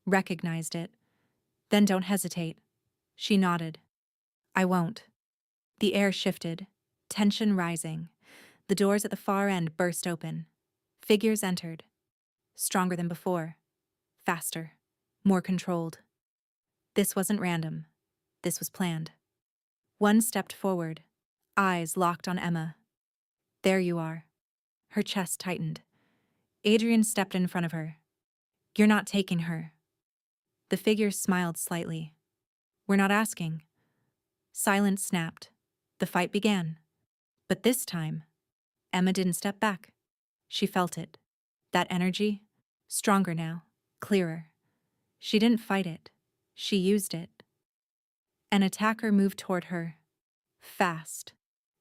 Recognized it. Then don't hesitate. She nodded. I won't. The air shifted. Tension rising. The doors at the far end burst open. Figures entered. Stronger than before. Faster. More controlled. This wasn't random. This was planned. One stepped forward. Eyes locked on Emma. There you are. Her chest tightened. Adrian stepped in front of her. You're not taking her. The figure smiled slightly. We're not asking. Silence snapped. The fight began. But this time, Emma didn't step back. She felt it. That energy, stronger now, clearer. She didn't fight it. She used it. An attacker moved toward her. Fast.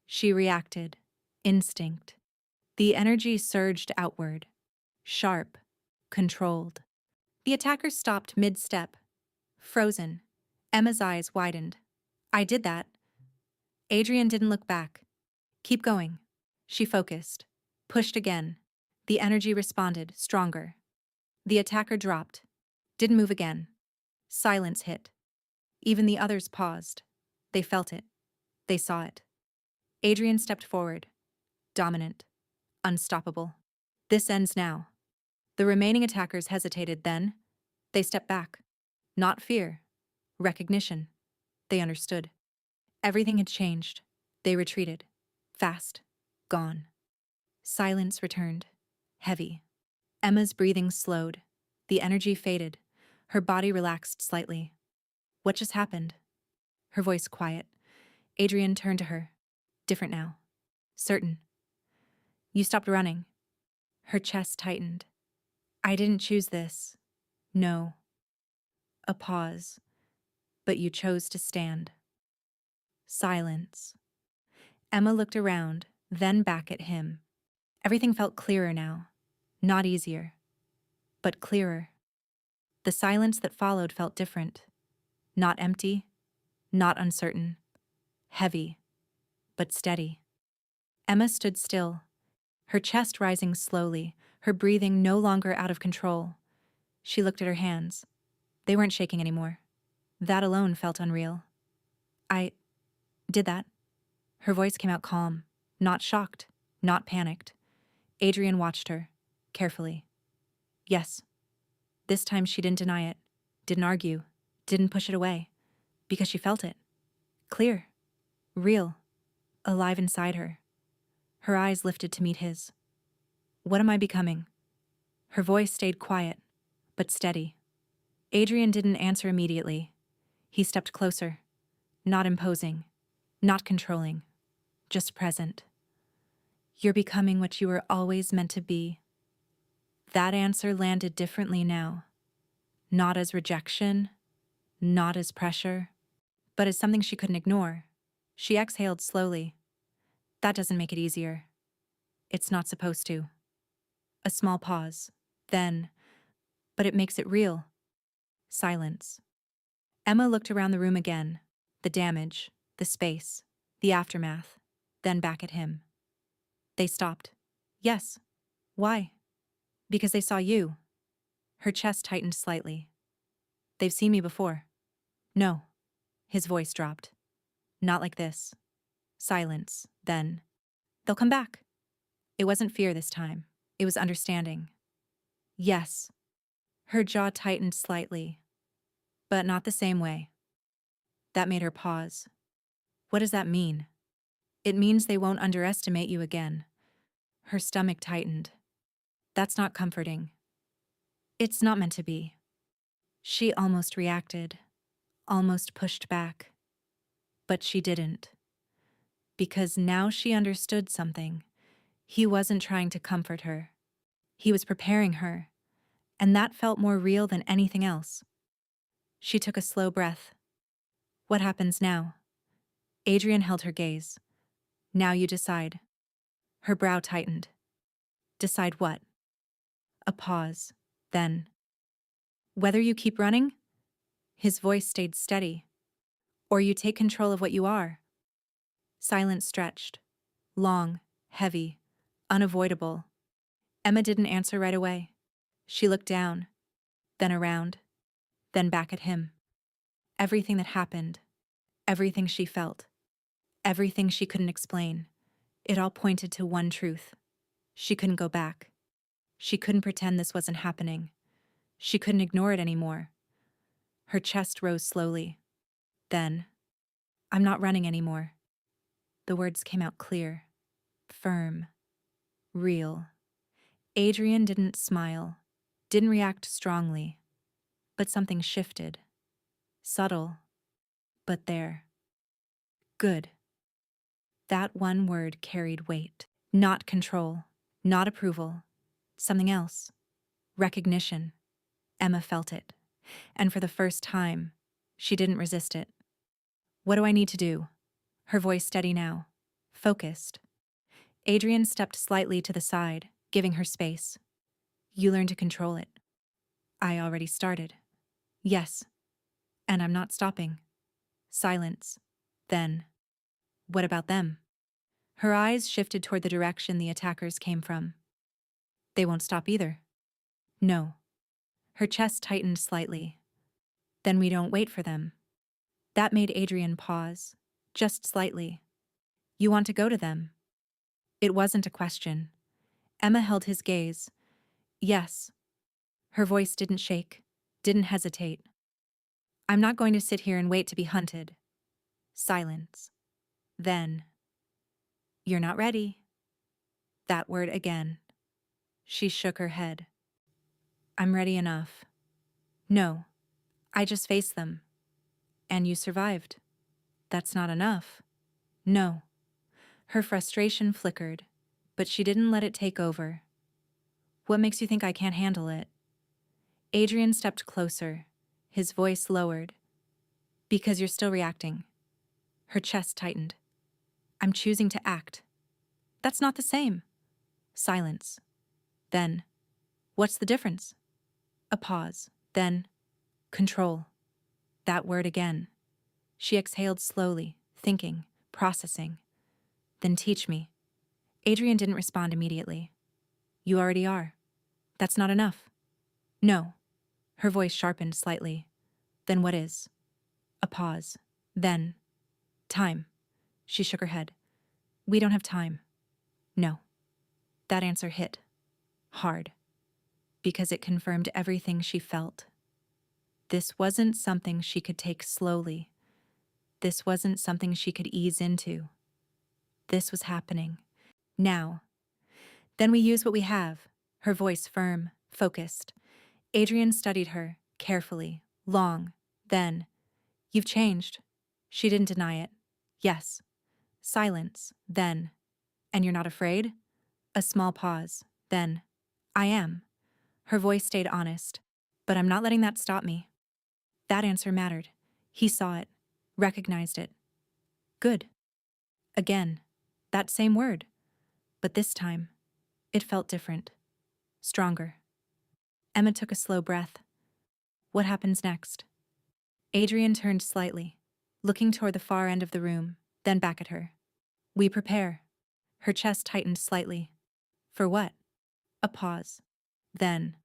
She reacted. Instinct. The energy surged outward. Sharp. Controlled. The attacker stopped mid-step. Frozen. Emma's eyes widened. I did that. Adrian didn't look back. Keep going. She focused. Pushed again. The energy responded, stronger. The attacker dropped. Didn't move again. Silence hit. Even the others paused. They felt it. They saw it. Adrian stepped forward. dominant, unstoppable. This ends now. The remaining attackers hesitated, then they stepped back. Not fear, recognition. They understood. Everything had changed. They retreated. Fast. Gone. Silence returned. Heavy. Emma's breathing slowed. The energy faded. Her body relaxed slightly. What just happened? Her voice quiet. Adrian turned to her. Different now. Certain. You stopped running. Her chest tightened. I didn't choose this. No. A pause. But you chose to stand. Silence. Emma looked around, then back at him. Everything felt clearer now. Not easier, but clearer. The silence that followed felt different. Not empty, not uncertain. Heavy, but steady. Emma stood still, her chest rising slowly, her breathing no longer out of control. She looked at her hands. They weren't shaking anymore. That alone felt unreal. I did that. Her voice came out calm, not shocked, not panicked. Adrian watched her, carefully. Yes. This time she didn't deny it, didn't argue, didn't push it away, because she felt it. Clear, real, alive inside her. Her eyes lifted to meet his. What am I becoming? Her voice stayed quiet, but steady. Adrian didn't answer immediately. He stepped closer, not imposing, not controlling, just present. You're becoming what you were always meant to be. That answer landed differently now. Not as rejection, not as pressure, but as something she couldn't ignore. She exhaled slowly. That doesn't make it easier. It's not supposed to. A small pause. Then, but it makes it real. Silence. Emma looked around the room again. The damage, the space, the aftermath. Then back at him. They stopped. Yes. Why? Because they saw you. Her chest tightened slightly. They've seen me before. No. His voice dropped. Not like this. Silence. Then. They'll come back. It wasn't fear this time. It was understanding. Yes. Her jaw tightened slightly. But not the same way. That made her pause. What does that mean? It means they won't underestimate you again. Her stomach tightened. That's not comforting. It's not meant to be. She almost reacted, almost pushed back. But she didn't. Because now she understood something. He wasn't trying to comfort her. He was preparing her, and that felt more real than anything else. She took a slow breath. What happens now? Adrian held her gaze. Now you decide. Her brow tightened. Decide what? A pause. Then. Whether you keep running? His voice stayed steady. Or you take control of what you are. Silence stretched. Long, heavy, unavoidable. Emma didn't answer right away. She looked down, then around, then back at him. Everything that happened, everything she felt, everything she couldn't explain, it all pointed to one truth. She couldn't go back. She couldn't pretend this wasn't happening. She couldn't ignore it anymore. Her chest rose slowly. Then, I'm not running anymore. The words came out clear, firm, real. Adrian didn't smile, didn't react strongly, but something shifted. Subtle, but there. Good. That one word carried weight. Not control, not approval, something else. Recognition. Emma felt it, and for the first time, she didn't resist it. What do I need to do? Her voice steady now, focused. Adrian stepped slightly to the side, giving her space. You learn to control it. I already started. Yes. And I'm not stopping. Silence. Then. What about them? Her eyes shifted toward the direction the attackers came from. They won't stop either. No. Her chest tightened slightly. Then we don't wait for them. That made Adrian pause, just slightly. You want to go to them? It wasn't a question. Emma held his gaze. Yes. Her voice didn't shake, didn't hesitate. I'm not going to sit here and wait to be hunted. Silence. Then. You're not ready. That word again. She shook her head. I'm ready enough. No. I just faced them. And you survived. That's not enough. No. Her frustration flickered, but she didn't let it take over. What makes you think I can't handle it? Adrian stepped closer, his voice lowered. Because you're still reacting. Her chest tightened. I'm choosing to act. That's not the same. Silence. Then, what's the difference? A pause. Then, control. That word again. She exhaled slowly, thinking, processing. Then teach me. Adrian didn't respond immediately. You already are. That's not enough. No. Her voice sharpened slightly. Then what is? A pause. Then, time. She shook her head. We don't have time. No. That answer hit. Hard. Because it confirmed everything she felt. This wasn't something she could take slowly. This wasn't something she could ease into. This was happening. Now. Then we use what we have. Her voice firm, focused. Adrian studied her, carefully, long. Then, you've changed. She didn't deny it. Yes. Silence. Then, and you're not afraid? A small pause. Then, I am. Her voice stayed honest. But I'm not letting that stop me. That answer mattered. He saw it, recognized it. Good. Again, that same word. But this time, it felt different. Stronger. Emma took a slow breath. What happens next? Adrian turned slightly, looking toward the far end of the room, then back at her. We prepare. Her chest tightened slightly. For what? A pause. Then,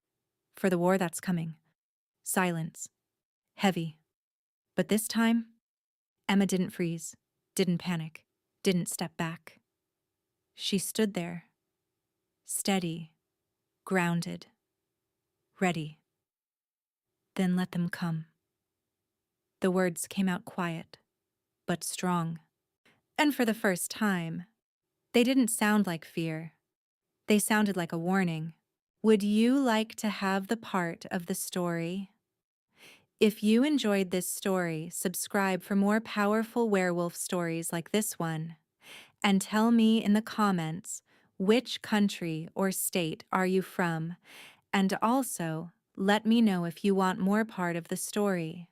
for the war that's coming. Silence. Heavy. But this time, Emma didn't freeze, didn't panic, didn't step back. She stood there, steady, grounded, ready. Then let them come. The words came out quiet, but strong. And for the first time, they didn't sound like fear. They sounded like a warning. Would you like to have the part of the story? If you enjoyed this story, subscribe for more powerful werewolf stories like this one. And tell me in the comments, which country or state are you from? And also, let me know if you want more part of the story.